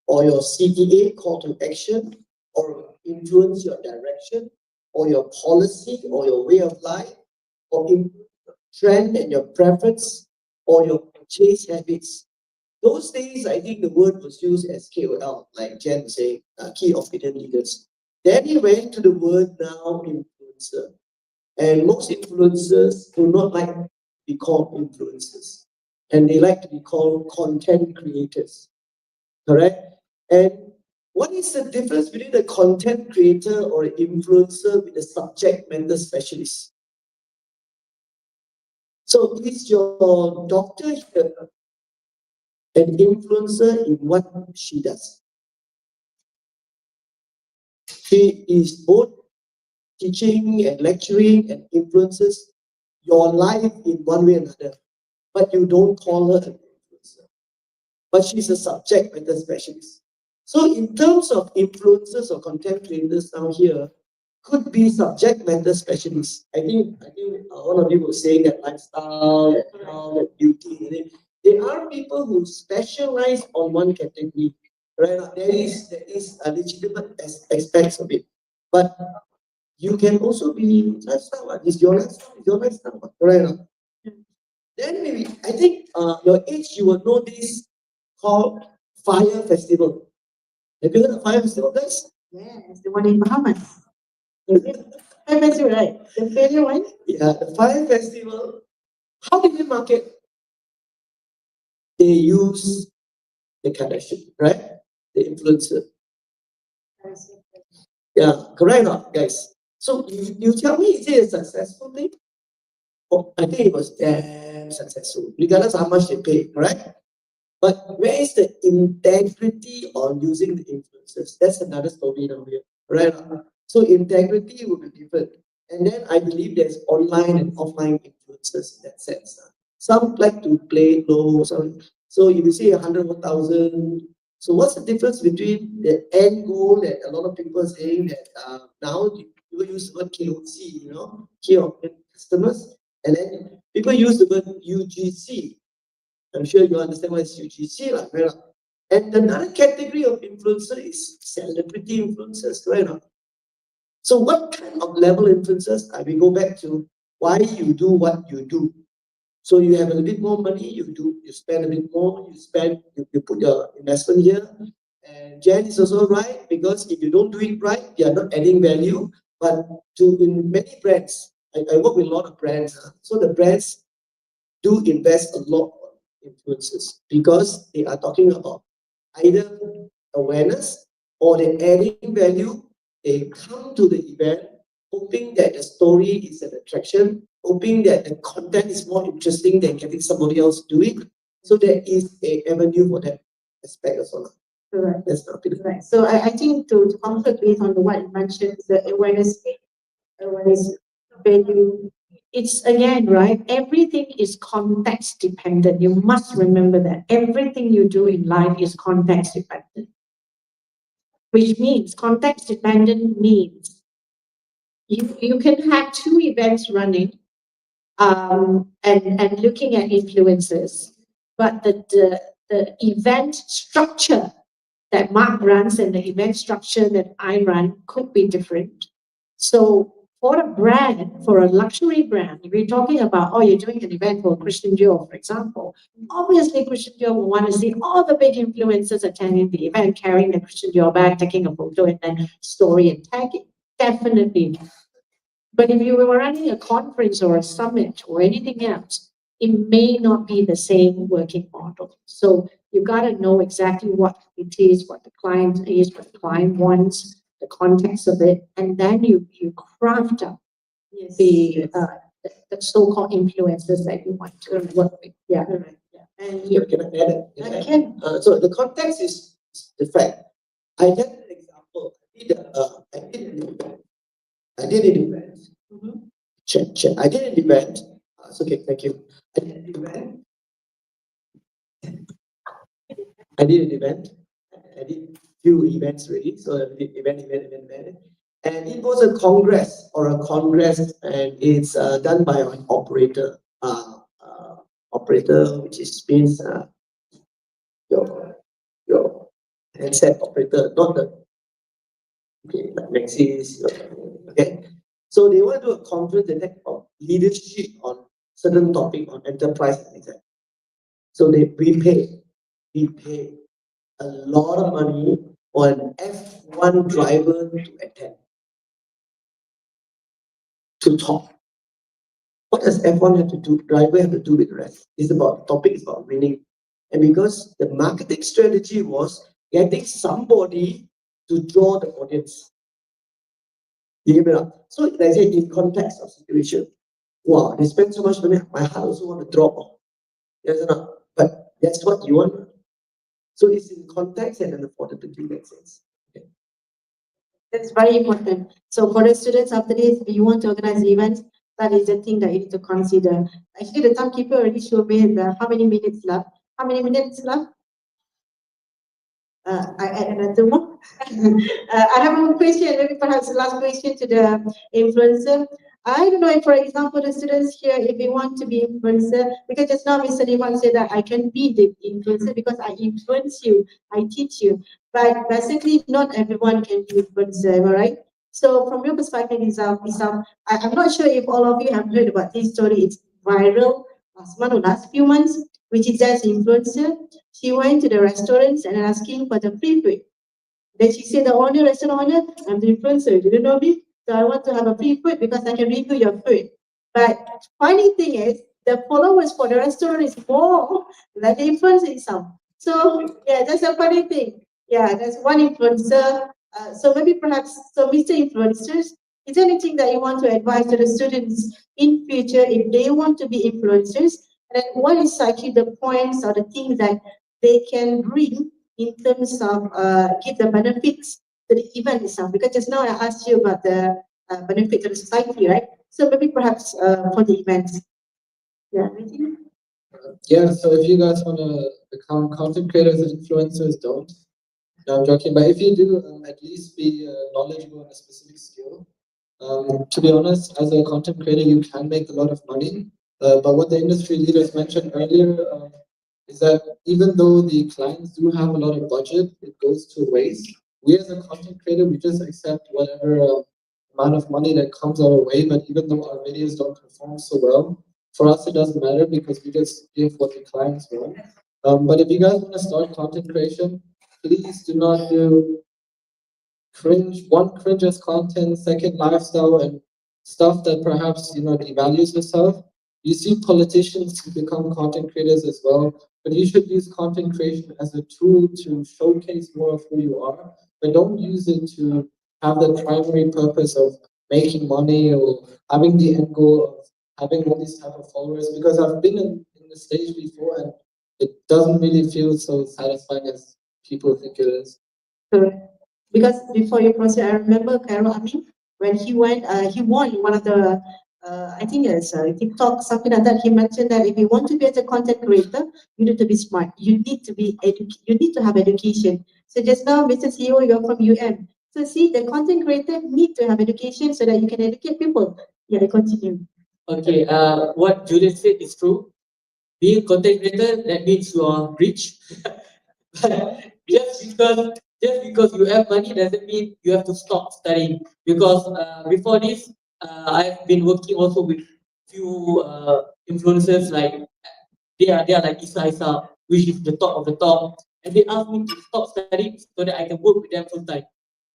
[SPEAKER 5] or your CTA, call to action, or influence your direction, or your policy, or your way of life, or trend and your preference, or your purchase habits. Those days, I think the word was used as KOL, like Jen saying, key opinion leaders. Then he went to the word now influencer. And most influencers do not like to be called influencers. And they like to be called content creators. Correct? And what is the difference between a content creator or an influencer with a subject matter specialist? So is your doctor here an influencer in what she does? She is both teaching and lecturing and influences your life in one way or another, but you don't call her an influencer. But she's a subject matter specialist. So in terms of influencers or content creators down here, could be subject matter specialists. I think one of you was saying that lifestyle, that beauty. They are people who specialize on one category. Right? There is a legitimate aspects of it, but you can also be lifestyle. It's your lifestyle, right? Then maybe I think your age you will know this called Fire Festival. Have you heard of Fire Festival, guys?
[SPEAKER 3] Yes, the one in Bahamas. Fire Festival, right? The failure one?
[SPEAKER 5] Yeah, the Fire Festival. How did they market? They use the Kardashian, right? The influencer. Yeah, correct or not, guys? So you tell me, is it a successful thing? Oh, I think it was damn successful, regardless of how much they pay, correct? But where is the integrity on using the influencers? That's another story down here, right? So integrity will be different. And then I believe there's online and offline influencers in that sense. Some like to play low. So if you say 100, 1,000, so what's the difference between the end goal that a lot of people are saying that now people use the word KOC, key opinion customers, and then people use the word UGC. I'm sure you understand what is UGC, right? And another category of influencer is celebrity influencers, right? So what kind of level influencers? We go back to why you do what you do. So you have a little bit more money, you spend a bit more, you put your investment here. And Jen is also right, because if you don't do it right, you are not adding value. But in many brands, I work with a lot of brands. So the brands do invest a lot on influencers because they are talking about either awareness or they're adding value. They come to the event hoping that the story is an attraction, hoping that the content is more interesting than getting somebody else to do it. So there is an avenue for that aspect as well.
[SPEAKER 3] Correct.
[SPEAKER 5] That's not it.
[SPEAKER 3] Right. So I think to conclude based on what you mentioned, the awareness value. It's again, right? Everything is context dependent. You must remember that everything you do in life is context dependent. Which means context dependent means you can have two events running and looking at influences, but the event structure that Mark runs and the event structure that I run could be different. So for a brand, for a luxury brand, if you're talking about, you're doing an event for Christian Dior, for example, obviously Christian Dior will want to see all the big influencers attending the event, carrying the Christian Dior bag, taking a photo, and then story and tagging. Definitely. But if you were running a conference or a summit or anything else, it may not be the same working model. So you got to know exactly what it is, what the client is, what the client wants, the context of it, and then you craft up the so-called influencers that you want to work with. Yeah.
[SPEAKER 5] Right. Yeah. And you can add it.
[SPEAKER 3] I can.
[SPEAKER 5] So the context is the fact. I get an example. I did an event. Check. I did an event. It's okay, thank you. I did an event. I did few events really. So I did event. And it was a congress, and it's done by an operator. operator, which means your handset operator, not the like Maxis, okay. So they want to do a conference and take leadership on certain topic on enterprise and things like that. So we pay a lot of money for an F1 driver to attend, to talk. What does F1 have to do? Driver have to do with the rest. It's about topic is about winning. And because the marketing strategy was getting somebody to draw the audience. You give it up. So like I say, in context of situation, wow, they spend so much money, my heart also want to drop. Yes or not? But that's what you want. So it's in context and an affordability makes sense. Okay.
[SPEAKER 3] That's very important. So for the students after this, if you want to organize events, that is the thing that you need to consider. Actually, the timekeeper already showed me how many minutes left. How many minutes left? I add another more. I have one question, maybe perhaps the last question to the influencer. I don't know if, for example, the students here, if they want to be influencer, because just now Mr. Liman said that I can be the influencer because I influence you, I teach you. But basically, not everyone can be influencer, am I right? So from your perspective, I'm not sure if all of you have heard about this story. It's viral last month or last few months, which is just influencer. She went to the restaurants and asking for the free food. Then she said, the restaurant owner, I'm the influencer, you didn't know me? So I want to have a free food because I can review your food. But funny thing is, the followers for the restaurant is more than the influencer itself. So yeah, that's a funny thing. Yeah, there's one influencer. So maybe perhaps, so Mr. Influencers, is there anything that you want to advise to the students in future if they want to be influencers? And then what is actually the points or the things that they can bring in terms of give the benefits to the event itself? Because just now I asked you about the benefit to the society, right? So maybe perhaps for the events. Yeah, anything?
[SPEAKER 7] Yeah, so if you guys want to become content creators and influencers, don't. No, I'm joking, but if you do, at least be knowledgeable in a specific skill. To be honest, as a content creator, you can make a lot of money. But what the industry leaders mentioned earlier is that even though the clients do have a lot of budget, it goes to waste. We as a content creator, we just accept whatever amount of money that comes our way. But even though our videos don't perform so well, for us it doesn't matter because we just give what the clients want. But if you guys want to start content creation, please do not do cringe's content, second lifestyle, and stuff that perhaps devalues yourself. You see politicians who become content creators as well, but you should use content creation as a tool to showcase more of who you are, but don't use it to have the primary purpose of making money or having the end goal of having all these type of followers. Because I've been in the stage before and it doesn't really feel so satisfying as people think it is.
[SPEAKER 3] Correct. Because before you proceed, I remember Khairiah Ismail when he won one of the, I think it's TikTok, something like that. He mentioned that if you want to be as a content creator, you need to be smart. You need to be you need to have education. So just now, Mr. CEO, you're from UM. So see, the content creator need to have education so that you can educate people. Yeah, continue.
[SPEAKER 4] Okay, what Julian said is true. Being a content creator, that means you are rich. But just because you have money doesn't mean you have to stop studying. Because before this, I've been working also with few influencers like they are like Isa, which is the top of the top, and they asked me to stop studying so that I can work with them full time.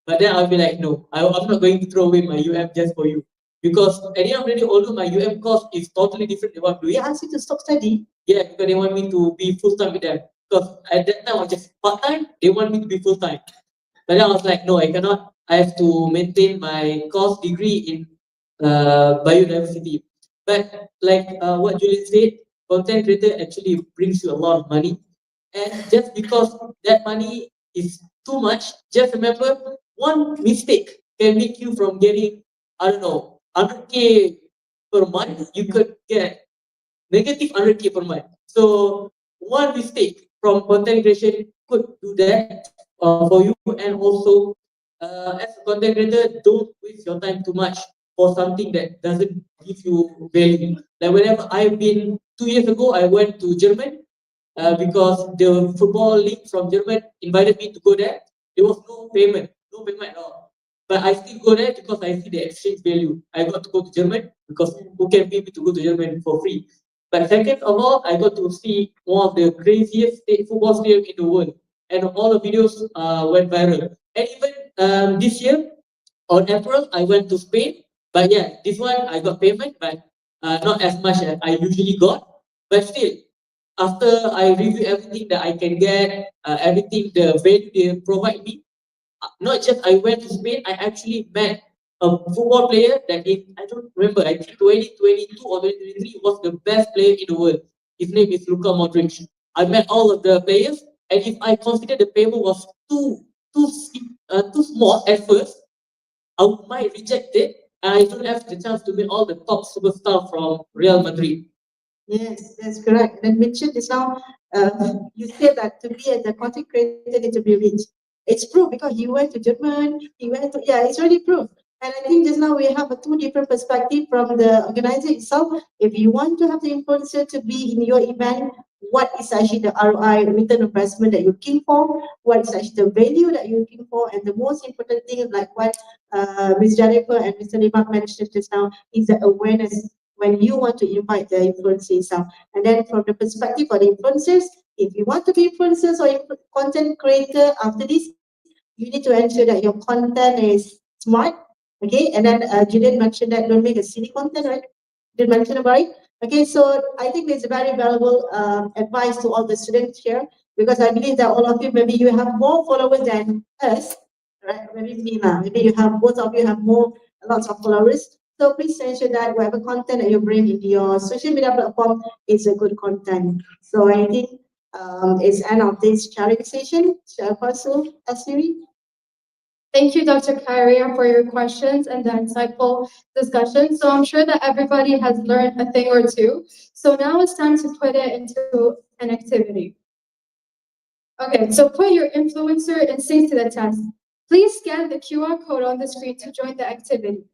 [SPEAKER 4] But then I'll be like, no, I'm not going to throw away my UM just for you. Because at the end of the day, although my UM course is totally different than what I'm doing,
[SPEAKER 3] They ask you to stop studying.
[SPEAKER 4] yeah, because they want me to be full time with them. Because at that time I was just part time, they want me to be full time. But then I was like, no, I cannot. I have to maintain my course degree in biodiversity. But like what Julian said, content creator actually brings you a lot of money. And just because that money is too much, just remember one mistake can make you from getting, I don't know, 100K per month, you could get negative 100K per month. So one mistake from content creation could do that for you. And also, as a content creator, don't waste your time too much for something that doesn't give you value. Like whenever I've been 2 years ago, I went to Germany because the football league from Germany invited me to go there. There was no payment at all. But I still go there because I see the exchange value. I got to go to Germany because who can pay me to go to Germany for free? But second of all, I got to see one of the craziest football stadiums in the world. And all the videos went viral. And even this year, on April, I went to Spain. But yeah, this one I got payment, but not as much as I usually got. But still, after I review everything that I can get, everything the value they provide me, not just I went to Spain, I actually met a football player that I don't remember, I think 2022 or 2023 was the best player in the world. His name is Luka Modric. I met all of the players, and if I consider the payment was too small at first, I might reject it, and I don't have the chance to meet all the top superstars from Real Madrid.
[SPEAKER 3] Yes, that's correct. And mentioned just now, you said that to be as a content creator need to be rich. It's proof because he went to Germany, he went to, yeah, it's already proof. And I think just now we have a two different perspective from the organizer itself. If you want to have the influencer to be in your event, what is actually the ROI, return on investment that you're looking for? What is actually the value that you're looking for? And the most important thing, like what Ms. Jennifer and Mr. Limak mentioned just now, is the awareness when you want to invite the influencers itself. And then from the perspective of the influencers, if you want to be influencers or content creator after this, you need to ensure that your content is smart. Okay, and then Julian mentioned that don't make a silly content, right? Did mention about it. Okay, so I think it's very valuable advice to all the students here because I believe that all of you, maybe you have more followers than us, right? Maybe me lah. Maybe you have both of you have more lots of followers. So please ensure that whatever content that you bring into your social media platform is a good content. So I think it's end of this sharing session. Shall I pass to Asiri?
[SPEAKER 1] Thank you, Dr. Khairiah, for your questions and the insightful discussion. So I'm sure that everybody has learned a thing or two. So now it's time to put it into an activity. Okay, so put your influencer instinct to the test. Please scan the QR code on the screen to join the activity.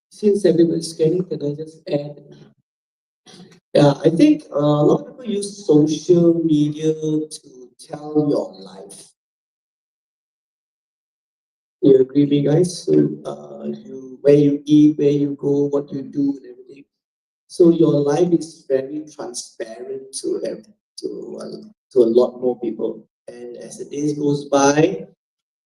[SPEAKER 5] Since everybody's scanning, can I just add? Yeah, I think a lot of people use social media to tell your life. You agree with me, guys? So, where you eat, where you go, what you do, and everything. So your life is very transparent to a lot more people. And as the days goes by,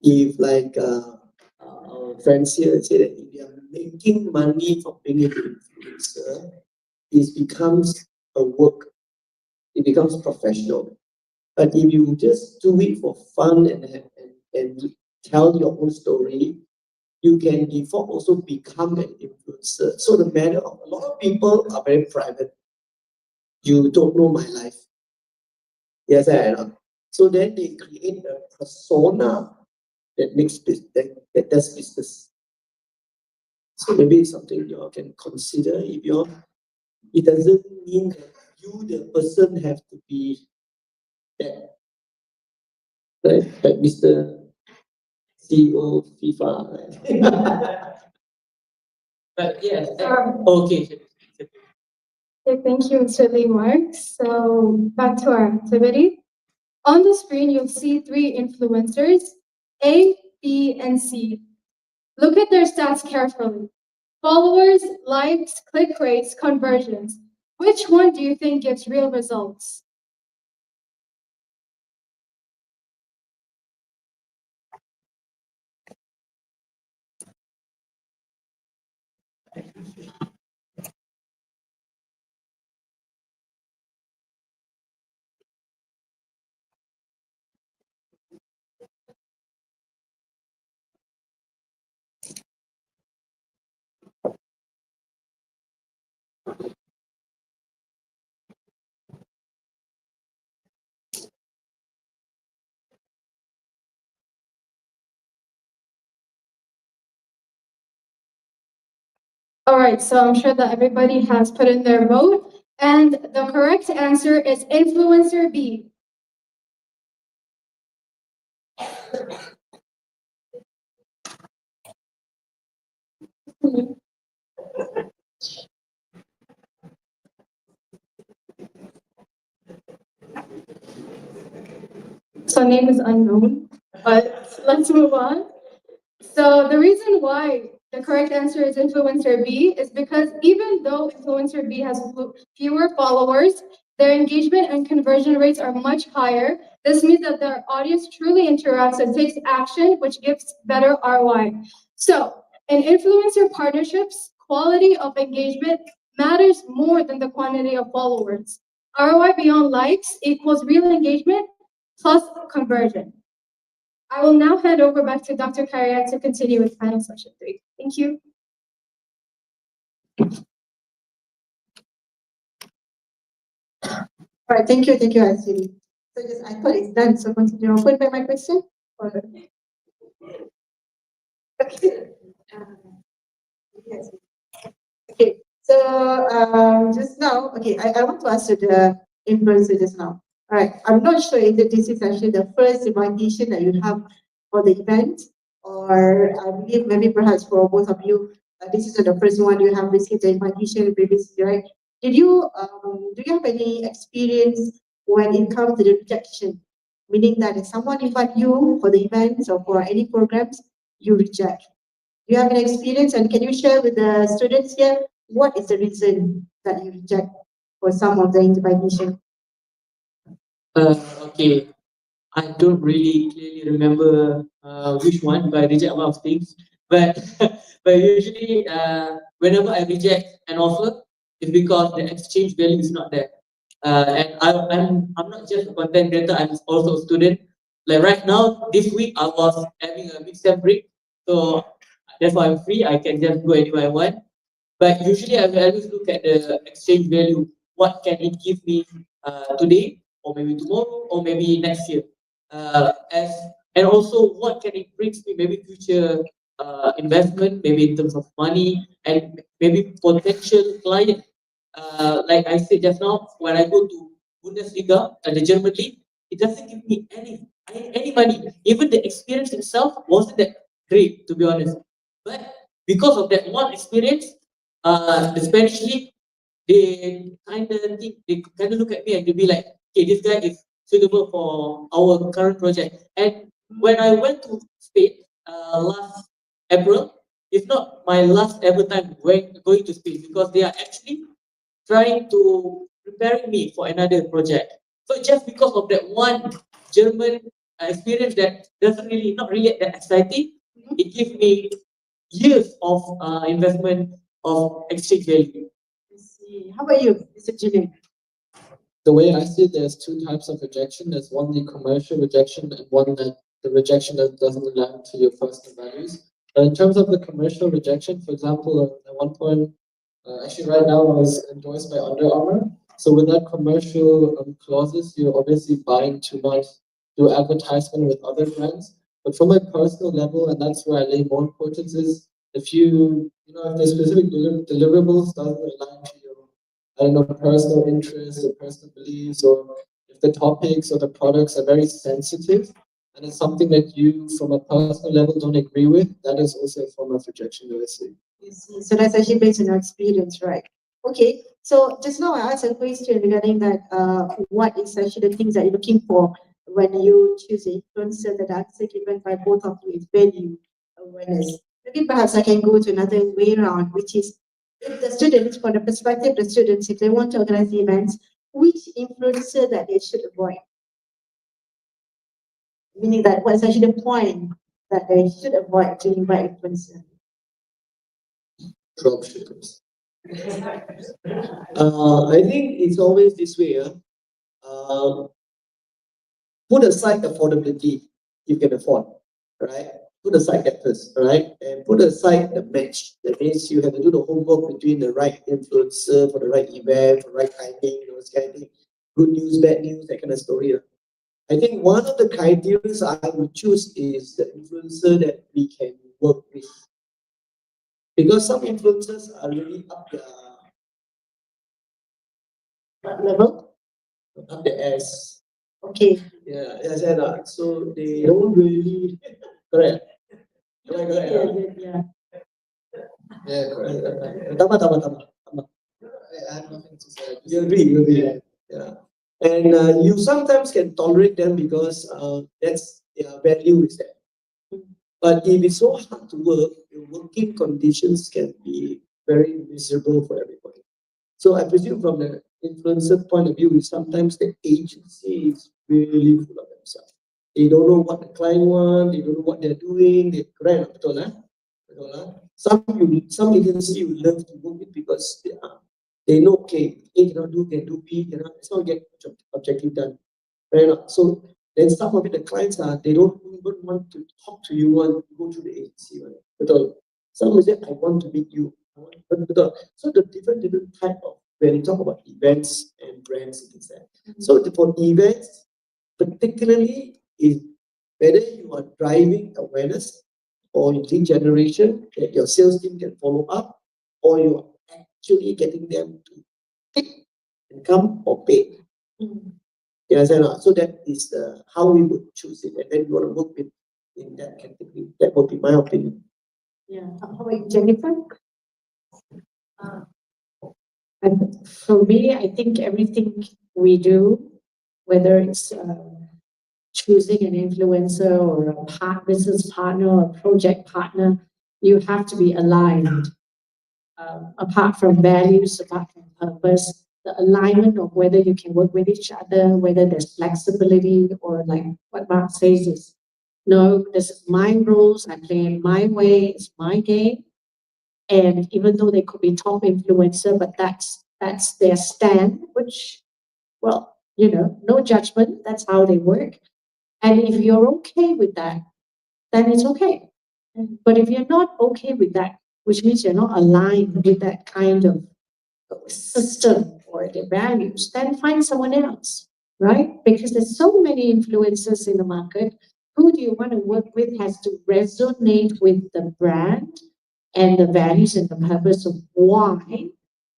[SPEAKER 5] if like our friends here say that if they are making money from being an influencer, it becomes a work. It becomes professional. But if you just do it for fun and tell your own story, you can default also become an influencer. So the matter of a lot of people are very private. You don't know my life. Yes, I know. So then they create a persona that that does business. So maybe it's something you all can consider if you're. It doesn't mean that you, the person, have to be that, right? Like Mr. CEO FIFA. Right?
[SPEAKER 4] But yes,
[SPEAKER 1] Um,
[SPEAKER 4] okay.
[SPEAKER 1] Okay, thank you, Mr. Lee Mark. So back to our activity. On the screen, you'll see three influencers, A, B, and C. Look at their stats carefully. Followers, likes, click rates, conversions. Which one do you think gives real results? All right, so I'm sure that everybody has put in their vote, and the correct answer is influencer B. So name is unknown, but let's move on. So the reason why the correct answer is influencer B is because even though influencer B has fewer followers, their engagement and conversion rates are much higher. This means that their audience truly interacts and takes action, which gives better ROI. So in influencer partnerships, quality of engagement matters more than the quantity of followers. ROI beyond likes equals real engagement plus conversion. I will now hand over back to Dr. Khairiah to continue with panel session 3. Thank you.
[SPEAKER 3] All right, thank you, Ashley. So just, I thought it's done, so continue. Open by my question? Or- Okay. Yes. Okay, so just now, okay, I want to ask you the influencer just now. All right, I'm not sure if this is actually the first invitation that you have for the event, or I believe maybe perhaps for both of you, this is the first one you have received the invitation previously, right? Do you have any experience when it comes to the rejection? Meaning that if someone invite you for the events or for any programs, you reject. Do you have an experience, and can you share with the students here what is the reason that you reject for some of the invitation?
[SPEAKER 4] Okay, I don't really clearly remember which one, but I reject a lot of things. But but usually, whenever I reject an offer, it's because the exchange value is not there. And I'm not just a content creator; I'm also a student. Like right now, this week I was having a mid-sem break, so that's why I'm free. I can just go anywhere I want. But usually, I will always look at the exchange value. What can it give me today, or maybe tomorrow, or maybe next year? As and also, what can it bring me? Maybe future investment, maybe in terms of money, and maybe potential client. Like I said just now, when I go to Bundesliga and the German league, it doesn't give me any money. Even the experience itself wasn't that great, to be honest. But because of that one experience, the Spanish league, they kind of look at me and they be like, okay, this guy is suitable for our current project. And when I went to Spain last April, it's not my last ever time going to Spain because they are actually trying to preparing me for another project. So just because of that one German experience that doesn't really not really that exciting, it gives me years of investment of exchange value.
[SPEAKER 3] I see. How about you, Mr. Julian?
[SPEAKER 7] The way I see it, there's two types of rejection. There's one, the commercial rejection, and one that the rejection that doesn't align to your personal values. But in terms of the commercial rejection, for example, at one point, actually right now I was endorsed by Under Armour. So with that commercial clauses, you're obviously buying to not do advertisement with other brands. But from a personal level, and that's where I lay more importance is if if the specific deliverables doesn't align to your, I don't know, personal interests or personal beliefs, or if the topics or the products are very sensitive and it's something that you from a personal level don't agree with, that is also a form of rejection, I see.
[SPEAKER 3] You see. So that's actually based on your experience, right? Okay. So just now I asked a question regarding that. What is actually the things that you're looking for when you choose an influencer that answer given by both of you is value awareness. Maybe perhaps I can go to another way around, which is if the students, from the perspective of the students, if they want to organize the events, which influencer that they should avoid? Meaning that what's actually the point that they should avoid to invite influencer?
[SPEAKER 5] Dropshippers. I think it's always this way. Put aside affordability you can afford, right? Put aside that first, right? And put aside the match. That means you have to do the homework between the right influencer for the right event, for the right timing, those kind of thing. Good news, bad news, that kind of story. I think one of the criteria I would choose is the influencer that we can work with. Because some influencers are really up their
[SPEAKER 3] Level?
[SPEAKER 5] up their ass.
[SPEAKER 3] Okay.
[SPEAKER 5] Yeah, yes, and so they don't really correct. Correct, correct.
[SPEAKER 3] Yeah.
[SPEAKER 7] Yeah, correct.
[SPEAKER 5] Tama.
[SPEAKER 7] I have nothing to say.
[SPEAKER 5] You agree. Yeah. And you sometimes can tolerate them because that's their value is there. But if it's so hard to work, the working conditions can be very miserable for everybody. So I presume from the influencer point of view, sometimes the agency is really full of themselves. They don't know what the client wants, they don't know what they're doing. Correct, betul lah? Betul lah? Some agency you love to work with because they know, okay, A cannot do, can do B, it's not get objective done. Right? So then some of it, the clients they don't even want to talk to you, want to go through the agency. Right? Betul. Some will say, I want to meet you. Betul. So the different type of, when you talk about events and brands and things like that. So for events, particularly is whether you are driving awareness or lead generation that your sales team can follow up, or you are actually getting them to pick and come or pay. You understand? So that is how we would choose it, and then you want to work with in that category. That would be my opinion.
[SPEAKER 3] Yeah. How about Jennifer?
[SPEAKER 6] And for me, I think everything we do, whether it's choosing an influencer or a business partner or a project partner, you have to be aligned. Apart from values, apart from purpose, the alignment of whether you can work with each other, whether there's flexibility, or like what Mark says is, no, this is my rules, I play it my way, it's my game. And even though they could be top influencer, but that's their stand, which, well, no judgment, that's how they work. And if you're okay with that, then it's okay. But if you're not okay with that, which means you're not aligned with that kind of system or the values, then find someone else, right? Because there's so many influencers in the market. Who do you want to work with has to resonate with the brand and the values and the purpose of why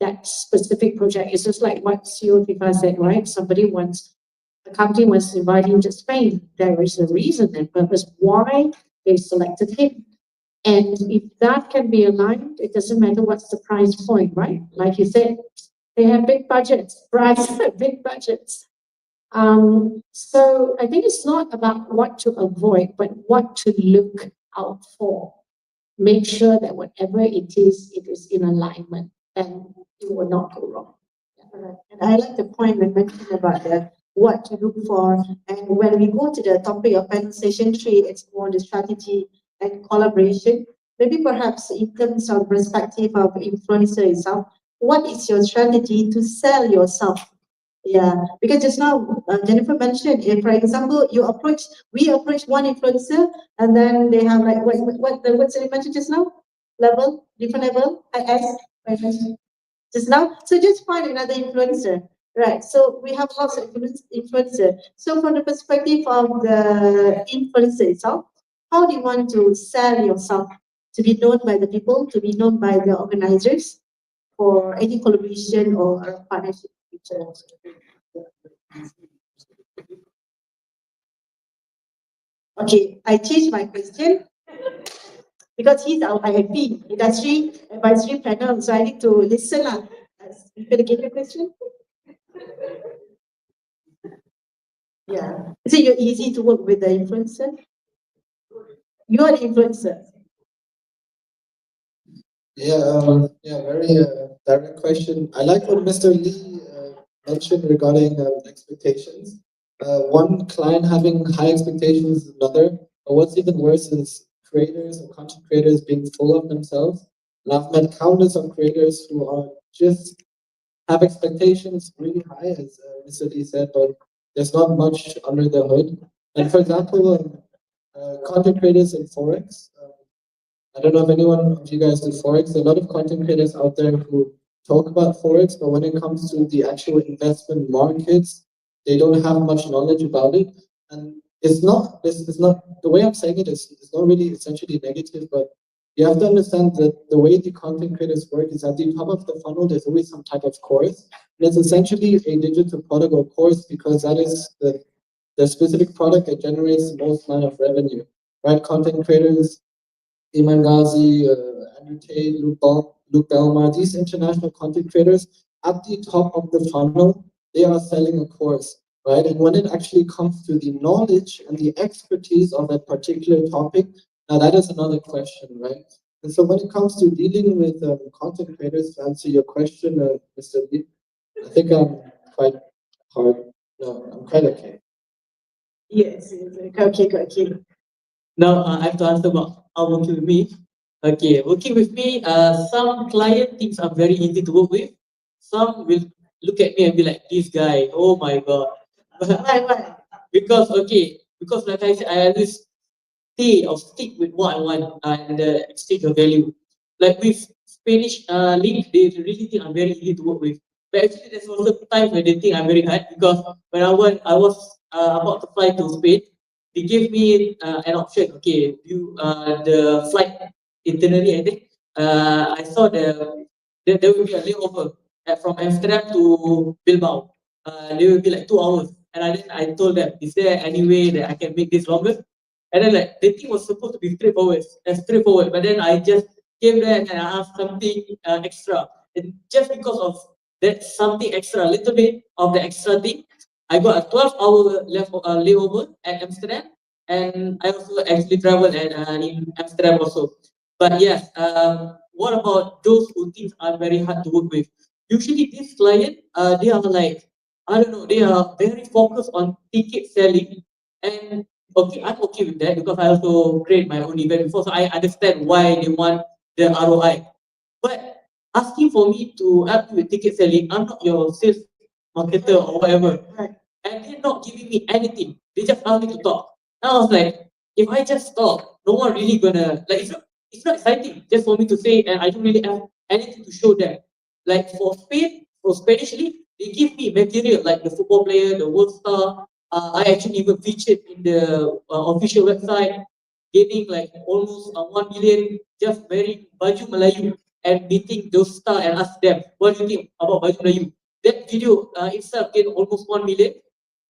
[SPEAKER 6] that specific project is. Just like what CEO FIFA said, right? A company wants to invite him to Spain. There is a reason and purpose why they selected him. And if that can be aligned, it doesn't matter what's the price point, right? Like you said, they have big budgets, brands have big budgets. So I think it's not about what to avoid, but what to look out for. Make sure that whatever it is in alignment, and you will not go wrong.
[SPEAKER 3] And I like the point when mentioned about what to look for. And when we go to the topic of panel session 3, it's more the strategy and collaboration. Maybe perhaps in terms of perspective of influencer itself, what is your strategy to sell yourself? Yeah, because just now Jennifer mentioned, if, for example, we approach one influencer, and then they have like what's the mentioned just now? Different level, I mentioned just now. So just find another influencer, right? So we have lots of influencer. So from the perspective of the influencer itself, how do you want to sell yourself to be known by the people, to be known by the organizers for any collaboration or partnership future? Okay, I changed my question because he's our IFP, Industry Advisory Panel, so I need to listen. You gonna get your question? Yeah. Is it easy to work with the influencer? You are the influencer.
[SPEAKER 7] Very direct question. I like what Mr. Lee mentioned regarding expectations. One client having high expectations is another, but what's even worse is creators or content creators being full of themselves. And I've met countless of creators who are just have expectations really high, as Mr. Lee said, but there's not much under the hood. And for example, content creators in Forex, I don't know if anyone of you guys do Forex. There are a lot of content creators out there who talk about Forex, but when it comes to the actual investment markets, they don't have much knowledge about it. And this is not the way I'm saying it is, it's not really essentially negative, but you have to understand that the way the content creators work is at the top of the funnel, there's always some type of course. And it's essentially a digital product or course because that is the specific product that generates the most amount of revenue, right? Content creators, Iman Ghazi, Andrew Tate, Luke Belmar, these international content creators at the top of the funnel, they are selling a course, right? And when it actually comes to the knowledge and the expertise of a particular topic, now that is another question, right? And so when it comes to dealing with content creators, to answer your question, Mr. Lee, I think I'm quite hard. No, I'm quite okay.
[SPEAKER 3] Yes, okay.
[SPEAKER 4] Now I have to answer about how working with me. Okay, working with me, some client thinks I'm very easy to work with. Some will look at me and be like, this guy, oh my god.
[SPEAKER 3] Why?
[SPEAKER 4] Because like I said, I always stay or stick with what I want and the exchange of value. Like with Spanish league, they really think I'm very easy to work with. But actually, there's also times when they think I'm very hard because when I was about to fly to Spain, they gave me an option. Okay, you the flight itinerary. I think I saw there will be a layover from Amsterdam to Bilbao. There will be like 2 hours, and I told them, is there any way that I can make this longer? And then like the thing was supposed to be straightforward, but then I just came there and I asked something extra, and just because of that something extra, a little bit of the extra thing, I got a 12-hour layover at Amsterdam, and I also actually traveled in Amsterdam also. But yes, what about those who think are very hard to work with? Usually, this client, they are like, I don't know, they are very focused on ticket selling, and okay, I'm okay with that because I also create my own event before, so I understand why they want the ROI. But asking for me to help you with ticket selling, I'm not your sales marketer or whatever. And they're not giving me anything. They just ask me to talk. And I was like, if I just talk, no one really gonna like it's not exciting just for me to say and I don't really have anything to show them. Like for Spain, for Spanish League, they give me material like the football player, the world star. I actually even featured in the official website, gaining like almost 1 million just wearing baju Melayu and meeting those stars and ask them, what do you think about baju Melayu? That video itself gained almost 1 million,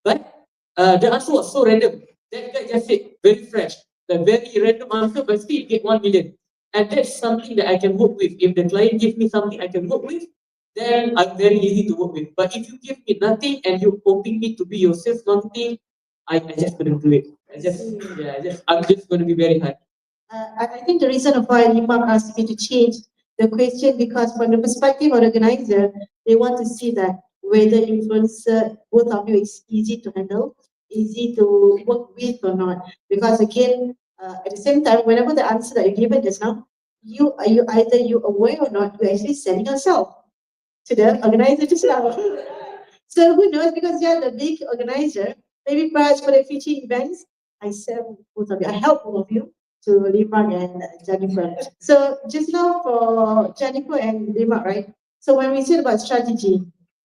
[SPEAKER 4] but the answer was so random. That guy just said very fresh, the very random answer, but still get 1 million. And that's something that I can work with. If the client gives me something I can work with, then I'm very easy to work with. But if you give me nothing and you're hoping me to be your sales marketing, I just couldn't do it. I'm just going to be very hard.
[SPEAKER 3] I think the reason of why Imam asked me to change the question because from the perspective of organizer, they want to see that whether influencer, both of you is easy to handle, easy to work with or not. Because again, at the same time, whenever the answer that you given just now, you either you aware or not, you're actually selling yourself to the organizer just now. So who knows? Because you're the big organizer, maybe perhaps for the future events, I sell both of you, I help all of you to Limak and Jennifer. So just now for Jennifer and Limak, right? So when we said about strategy,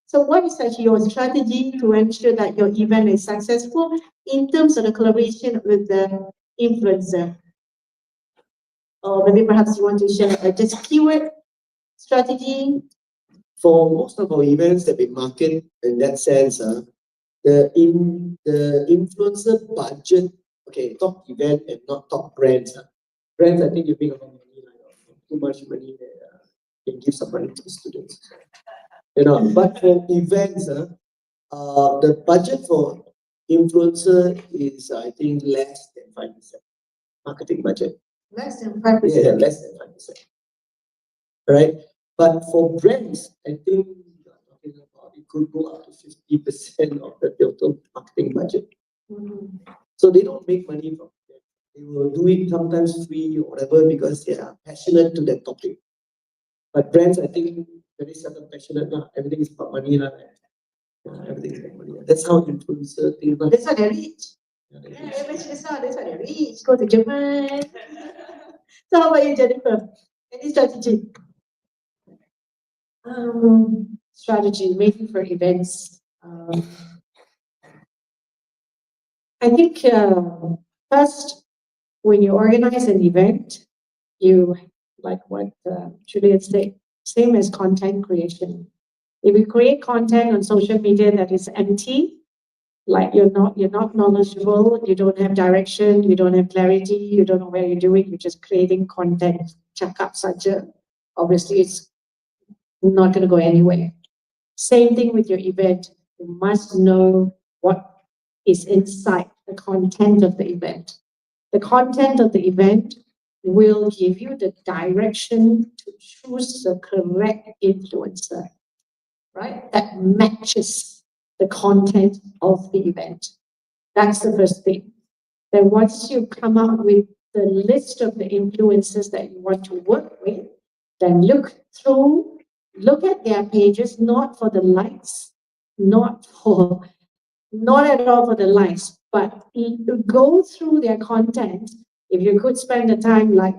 [SPEAKER 3] so what is actually your strategy to ensure that your event is successful in terms of the collaboration with the influencer? Or maybe perhaps you want to share just keyword strategy.
[SPEAKER 5] For most of our events that we market in that sense, the influencer budget, okay, top event and not top brands. Brands, I think you make a lot of money, like, too much money that can give some money to the students. But for events, the budget for influencer is, I think, less than 5%. Marketing budget.
[SPEAKER 3] Less than 5%.
[SPEAKER 5] Yeah, less than 5%. Right? But for brands, I think it could go up to 50% of the total marketing budget. So they don't make money from it. They will do it sometimes free or whatever because they are passionate to that topic. But brands, I think, very seldom passionate. Everything is about money. Everything is about money. That's how influencer think.
[SPEAKER 3] That's why they're rich.
[SPEAKER 5] Yeah,
[SPEAKER 3] That's why they're rich. Go to Japan. So how about you, Jennifer? Any strategy?
[SPEAKER 6] Strategy, waiting for events. I think first, when you organize an event, you, like what Julian said, same as content creation. If you create content on social media that is empty, like you're not knowledgeable, you don't have direction, you don't have clarity, you don't know where you're doing, you're just creating content, cakap saja. Obviously, it's not going to go anywhere. Same thing with your event. You must know what is inside the content of the event. The content of the event will give you the direction to choose the correct influencer, right? That matches the content of the event. That's the first thing. Then once you come up with the list of the influencers that you want to work with, then look at their pages, not for the likes, not at all for the likes, but go through their content. If you could spend the time like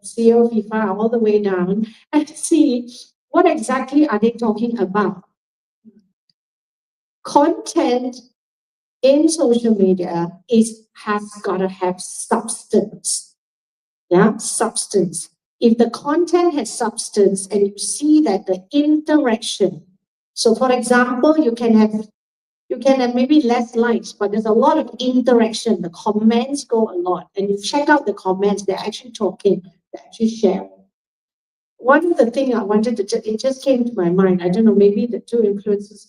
[SPEAKER 6] CEO FIFA all the way down and see what exactly are they talking about. Content in social media has got to have substance. Yeah, substance. If the content has substance and you see that the interaction, so for example, you can have maybe less likes, but there's a lot of interaction. The comments go a lot, and you check out the comments, they're actually talking, they're actually sharing. One of the things I wanted to, it just came to my mind, I don't know, maybe the two influencers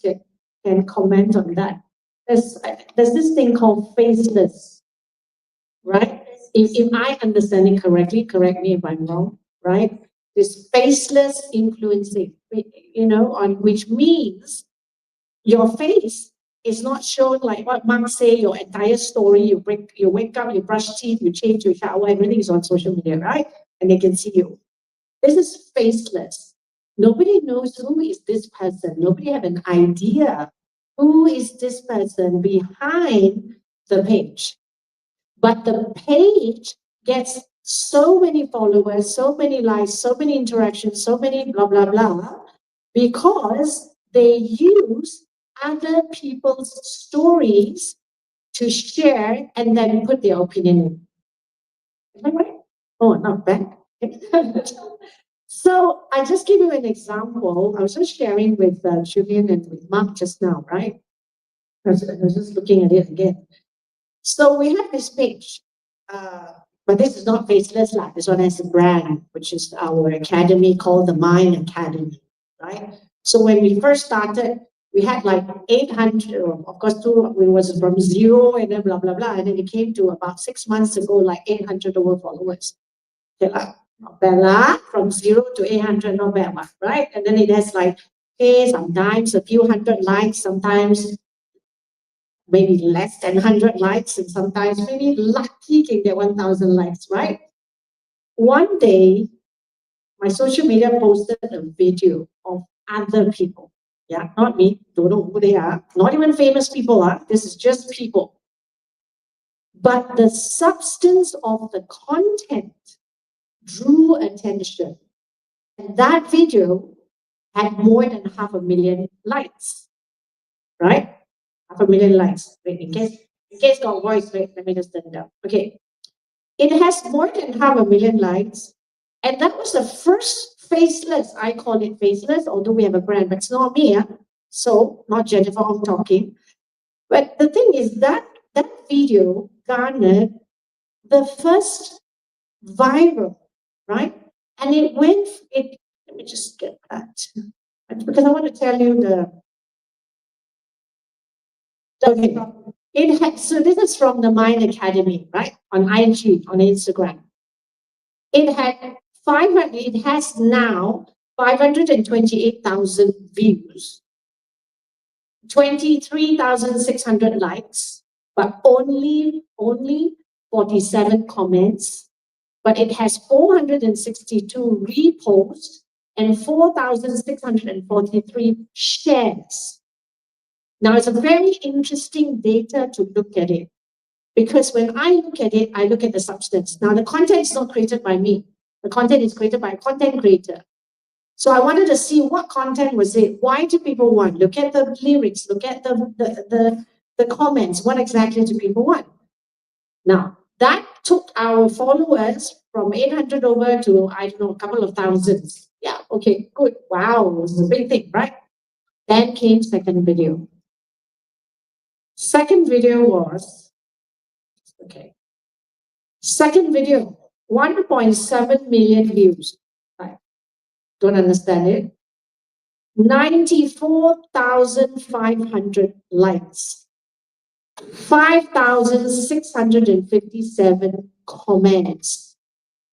[SPEAKER 6] can comment on that. There's this thing called faceless, right? If I understand it correctly, correct me if I'm wrong, right? This faceless influencing, on which means your face is not shown like what Mark say, your entire story, you wake up, you brush teeth, you change, you shower, everything is on social media, right? And they can see you. This is faceless. Nobody knows who is this person. Nobody have an idea who is this person behind the page. But the page gets so many followers, so many likes, so many interactions, so many blah, blah, blah, because they use other people's stories to share and then put their opinion in. Is that right? Oh, not bad. So I just give you an example. I was just sharing with Julian and with Mark just now, right? I was just looking at it again. So we have this page, but this is not faceless lah. This one has a brand, which is our academy called the Mind Academy, right? So when we first started, we had like 800, of course, we was from zero and then blah, blah, blah. And then it came to about 6 months ago, like 800 over followers. Okay, not bad lah. From 0 to 800, not bad lah, right? And then it has like, sometimes a few hundred likes, sometimes maybe less than 100 likes, and sometimes maybe lucky can get 1,000 likes, right? One day, my social media posted a video of other people. Yeah, not me, don't know who they are, not even famous people are, this is just people. But the substance of the content drew attention. And that video had more than 500,000 likes, right? 500,000 likes. Wait, in case got voice, wait, let me just turn it down. Okay. It has more than 500,000 likes. And that was the first faceless, I call it faceless, although we have a brand, but it's not me. So, not Jennifer, I'm talking. But the thing is that video garnered the first viral, right? And let me just get that. Because I want to tell you so this is from the Mind Academy, right? On IG, on Instagram. It has now 528,000 views, 23,600 likes, but only 47 comments. But it has 462 reposts and 4,643 shares. Now, it's a very interesting data to look at it, because when I look at it, I look at the substance. Now, the content is not created by me. The content is created by a content creator. So I wanted to see what content was it. Why do people want? Look at the lyrics. Look at the comments. What exactly do people want? Now, that took our followers from 800 over to, I don't know, a couple of thousands. Yeah, okay, good. Wow, this is a big thing, right? Then came second video. Second video was, okay. Second video, 1.7 million views. Right. Don't understand it. 94,500 likes. 5,657 comments.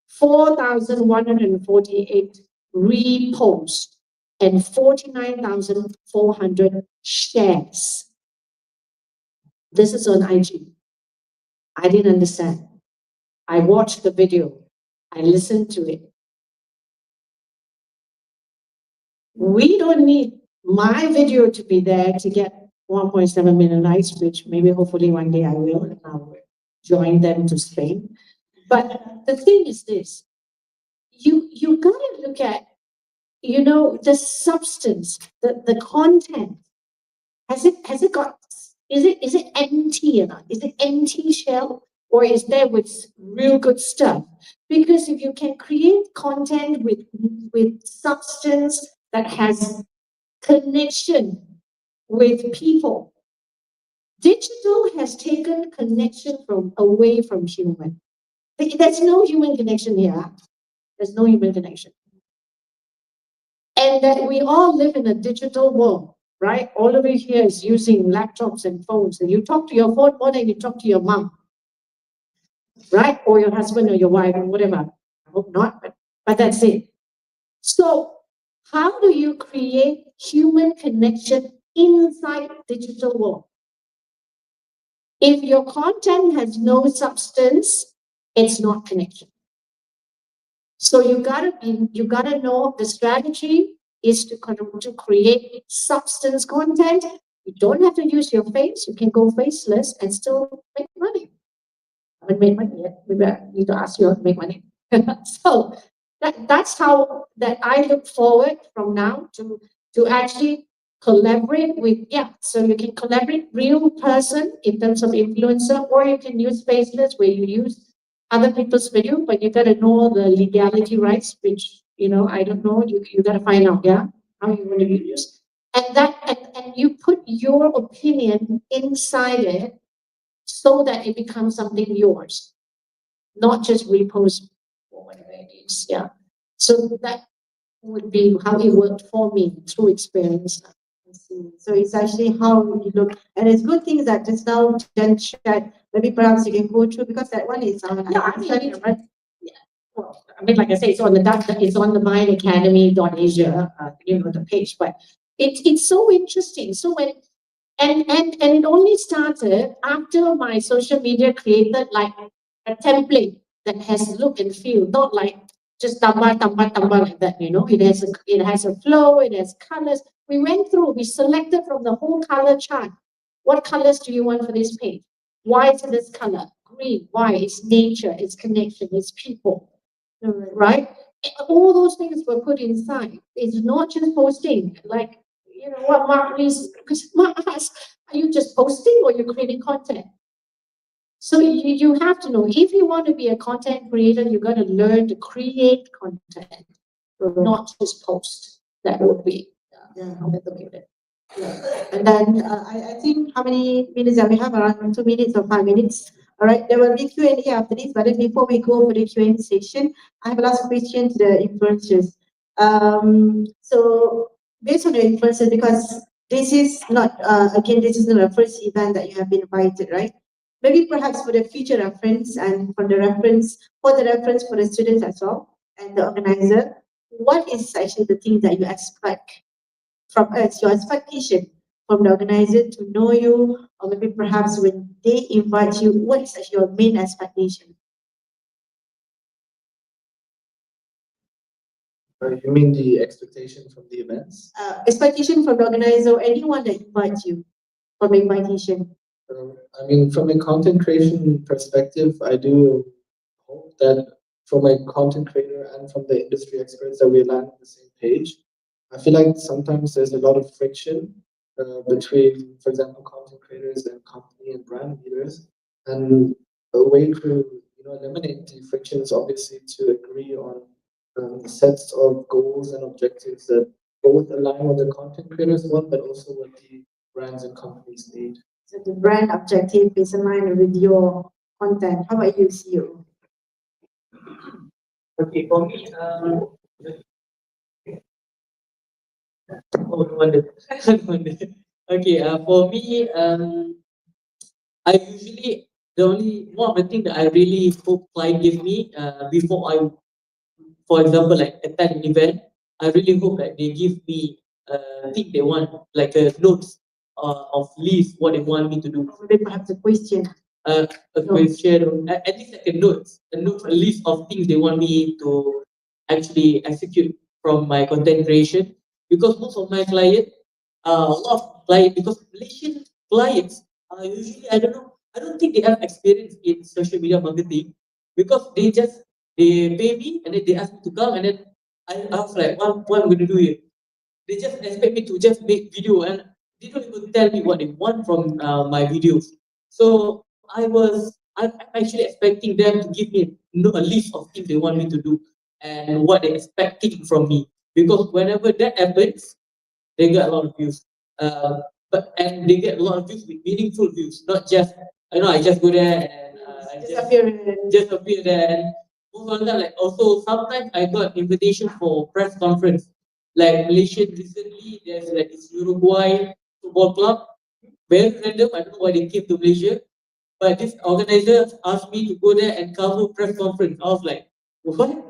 [SPEAKER 6] 4,148 reposts. And 49,400 shares. This is on IG. I didn't understand. I watched the video. I listened to it. We don't need my video to be there to get 1.7 million likes, which maybe hopefully one day I will join them to Spain. But the thing is this, you gotta look at, you know, the substance, the content. Has it got, is it empty or not? Is it empty shell? Or is there with real good stuff? Because if you can create content with substance that has connection with people, digital has taken connection away from human. There's no human connection here. There's no human connection. And that we all live in a digital world, right? All of you here is using laptops and phones, and you talk to your phone more than you talk to your mom, right? Or your husband or your wife or whatever. I hope not, but that's it. So how do you create human connection inside digital world? If your content has no substance, it's not connection. So you gotta know the strategy is to create substance content. You don't have to use your face. You can go faceless and still make money. I haven't made money yet. Maybe I need to ask you how to make money. So that's how that I look forward from now to actually collaborate with, so you can collaborate real person in terms of influencer, or you can use faceless where you use other people's video, but you gotta know the legality rights, which, you know, I don't know, you gotta find out, how you want to use. And you put your opinion inside it so that it becomes something yours, not just repost or whatever it is, So that would be how it worked for me through experience.
[SPEAKER 3] So it's actually how you look, and it's good things that just now Jen shared. Maybe perhaps you can go through, because that one is on.
[SPEAKER 6] Well, I mean, like I say, it's on the mindacademy.asia, you know, the page, but it's so interesting. So when and it only started after my social media created like a template that has look and feel, not like just tamba like that, you know. It has a flow, it has colors. We went through, we selected from the whole color chart. What colors do you want for this page? Why is it this color? Green. Why? It's nature, it's connection, it's people. Right? All those things were put inside. It's not just posting, like, you know what Mark means, because Mark asks, are you just posting or you're creating content? So you have to know, if you want to be a content creator, you got to learn to create content, not just post. That would be how I look at it.
[SPEAKER 3] And then I think how many minutes that we have? Around 2 minutes or 5 minutes. All right, there will be Q&A after this, but then before we go for the Q&A session, I have a last question to the influencers. So based on the influencers, because this is not, again, this is not the first event that you have been invited, right? Maybe perhaps for the future reference and for the reference for the students as well and the organizer, what is actually the thing that you expect from us, your expectation from the organizer to know you, or maybe perhaps when they invite you, what is actually your main expectation?
[SPEAKER 7] You mean the expectation from the events?
[SPEAKER 3] Expectation from the organizer or anyone that invites you from invitation.
[SPEAKER 7] I mean, from a content creation perspective, I do hope that from a content creator and from the industry experts that we land on the same page. I feel like sometimes there's a lot of friction between, for example, content creators and company and brand leaders. And a way to eliminate the frictions, obviously, to agree on sets of goals and objectives that both align with the content creators want, but also what the brands and companies need.
[SPEAKER 3] So the brand objective is aligned with your content. How about you, CEO?
[SPEAKER 4] Okay, for me, oh, no wonder. No wonder. Okay, for me, I usually the only one of the thing that I really hope client give me before I, for example, like attend an event, I really hope that they give me thing they want, like a notes of list what they want me to do.
[SPEAKER 3] Or maybe perhaps a question.
[SPEAKER 4] A question, or at least like a list of things they want me to actually execute from my content creation. Because most of my clients, a lot of clients, because Malaysian clients are usually, I don't think they have experience in social media marketing, because they pay me and then they ask me to come, and then I was like, what am I going to do here? They just expect me to just make video, and they don't even tell me what they want from my videos. So I'm actually expecting them to give me a list of things they want me to do and what they're expecting from me. Because whenever that happens, they get a lot of views. And they get a lot of views with meaningful views, not just I just go there and I just appear there and move on. Like also sometimes I got invitation for press conference. Like Malaysia recently, there's like this Uruguay football club. Very random. I don't know why they came to Malaysia, but this organizer asked me to go there and cover press conference. I was like, what?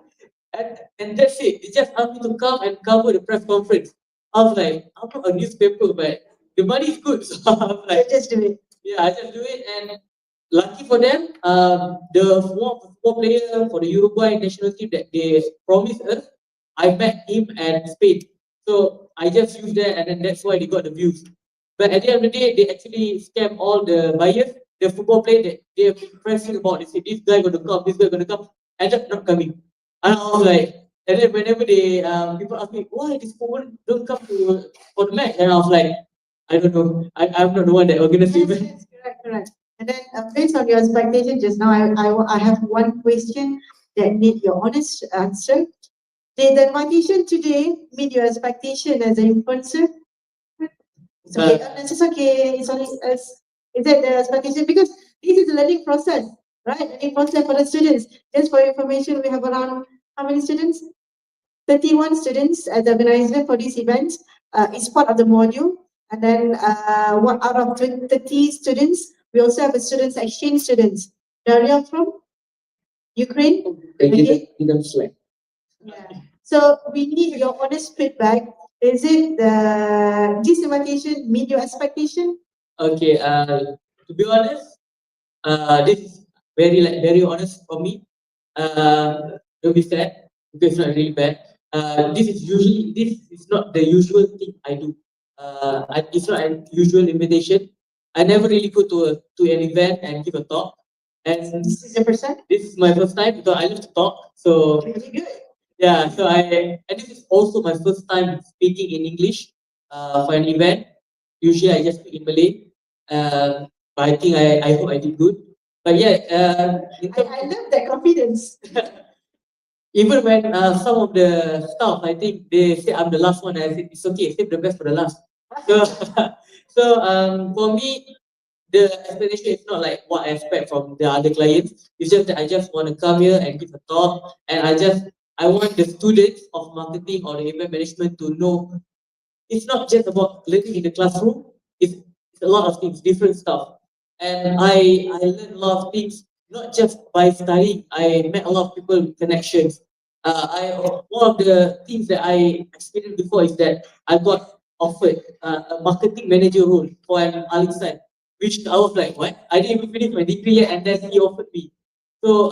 [SPEAKER 4] And that's it. They just asked me to come and cover the press conference. I was like, I'm not a newspaper, but the money is good. So I'm like,
[SPEAKER 3] Just do it.
[SPEAKER 4] yeah, I just do it. And lucky for them, the football player for the Uruguay national team that they promised us, I met him at Spain. So I just used that, and then that's why they got the views. But at the end of the day, they actually scam all the buyers. The football player that they have been pressing about, they say this guy gonna come, this guy gonna come, ended up not coming. And I was like, and then whenever they people ask me why this woman don't come to for the match, and I was like, I don't know. I'm not the one that organized the event.
[SPEAKER 3] Yes, correct, correct. And then based on your expectation just now, I have one question that need your honest answer. Did the invitation today meet your expectation as an influencer? It's okay. It's okay. It's only is that the expectation? Because this is a learning process, right? Learning process for the students. Just for your information, we have around how many students? 31 students as the organizer for this event. It's part of the module. And then what out of 30 students, we also have a students exchange students. Daria from Ukraine. Okay. Yeah. So we need your honest feedback. Is it this invitation meet your expectation?
[SPEAKER 4] Okay, to be honest, this is very honest for me. Don't be sad because it's not really bad. This is not the usual thing I do. It's not an usual invitation. I never really go to an event and give a talk. And
[SPEAKER 3] This is the percent.
[SPEAKER 4] this is my first time because I love to talk. So
[SPEAKER 3] Really good.
[SPEAKER 4] yeah, and this is also my first time speaking in English for an event. Usually I just speak in Malay. But I think I hope I did good. But yeah,
[SPEAKER 3] I love that confidence.
[SPEAKER 4] even when some of the staff, I think they say I'm the last one, I said it's okay, save the best for the last. So, for me, the expectation is not like what I expect from the other clients. It's just that I just want to come here and give a talk, and I want the students of marketing or the event management to know it's not just about learning in the classroom. It's a lot of things, different stuff. And I learned a lot of things, not just by studying. I met a lot of people with connections. One of the things that I experienced before is that I got offered a marketing manager role for an Lakeside, which I was like, what? I didn't even finish my degree yet, and then he offered me. So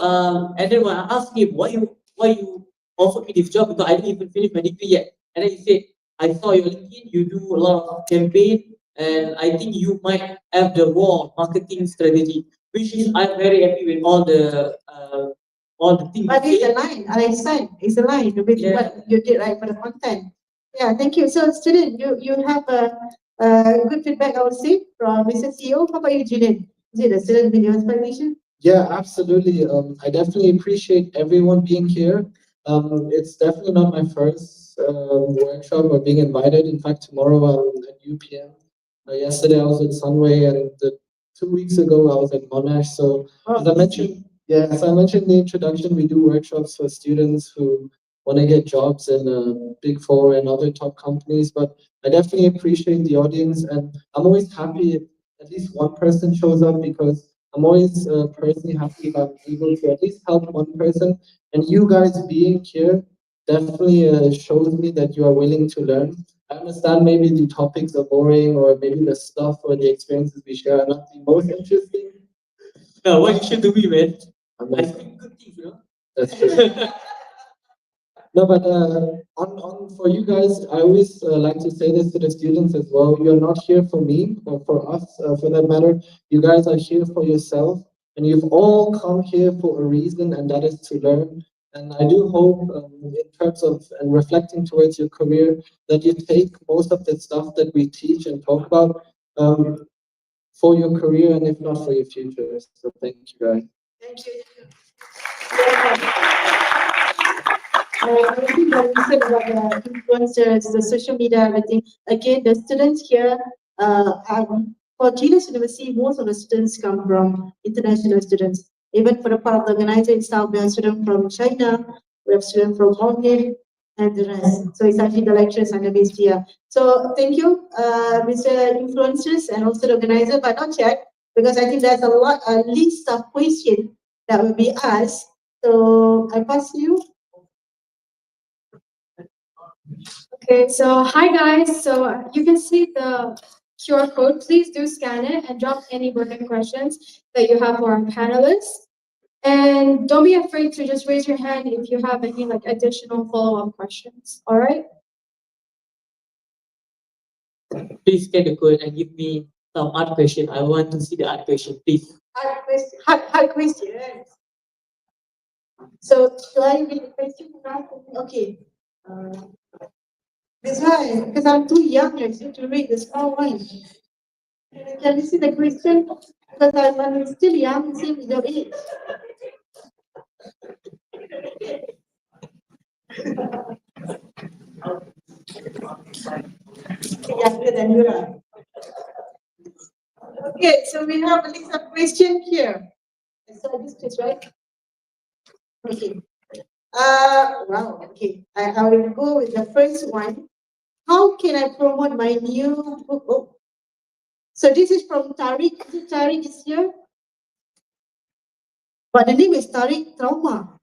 [SPEAKER 4] and then when I asked him why you offered me this job, because I didn't even finish my degree yet, and then he said, I saw your LinkedIn, you do a lot of campaign, and I think you might have the raw marketing strategy, which is I'm very happy with all the things.
[SPEAKER 3] But
[SPEAKER 4] you
[SPEAKER 3] it's
[SPEAKER 4] said.
[SPEAKER 3] aligned. It's aligned with
[SPEAKER 4] Yeah.
[SPEAKER 3] what you did right for the content. Yeah, thank you. So student, you have a good feedback, I would say, from Mr. CEO. How about you, Julian? Is it a student with your expectation?
[SPEAKER 7] Yeah, absolutely. I definitely appreciate everyone being here. It's definitely not my first workshop or being invited. In fact, tomorrow at UPM. Yesterday I was at Sunway, and 2 weeks ago I was at Monash. So as I mentioned, yeah, as I mentioned in the introduction, we do workshops for students who want to get jobs in Big Four and other top companies. But I definitely appreciate the audience, and I'm always happy if at least one person shows up, because I'm always personally happy if I'm able to at least help one person. And you guys being here definitely shows me that you are willing to learn. I understand maybe the topics are boring, or maybe the stuff or the experiences we share are not the most interesting.
[SPEAKER 4] No, what you should do, man?
[SPEAKER 7] I'm
[SPEAKER 4] I
[SPEAKER 7] like,
[SPEAKER 4] speak good things, you know.
[SPEAKER 7] that's true. No, but on for you guys, I always like to say this to the students as well. You're not here for me or for us, for that matter. You guys are here for yourself, and you've all come here for a reason, and that is to learn. And I do hope, in terms of and reflecting towards your career, that you take most of the stuff that we teach and talk about for your career, and if not for your future. So thank you, guys.
[SPEAKER 3] Thank you. I think what you said about the influencers, the social media, everything. Again, the students here, for Genius University, most of the students come from international students. Even for the part of the organizer itself, we have students from China, we have students from Maldives, and the rest. So it's actually the lecturers and the based here. So thank you, Mr. Influencers, and also the organizer, but not yet, because I think there's a list of questions that will be asked. So I pass to you.
[SPEAKER 1] Okay, so hi guys. So you can see the QR code. Please do scan it and drop any burning questions that you have for our panelists. And don't be afraid to just raise your hand if you have any like additional follow-up questions. All right?
[SPEAKER 4] Please get the code and give me some art question. I want to see the art question, please.
[SPEAKER 3] Hard questions. So should I read the question now? Okay. That's why, because I'm too young actually to read the small one. Can you see the question? Because I'm still young, same with your age. Younger than you are. Okay, so we have a list of questions here. So this is right. Okay. Wow. Okay. I will go with the first one. How can I promote my new book? Oh. So this is from Tariq. Tariq is here. But the name is Tariq Trauma.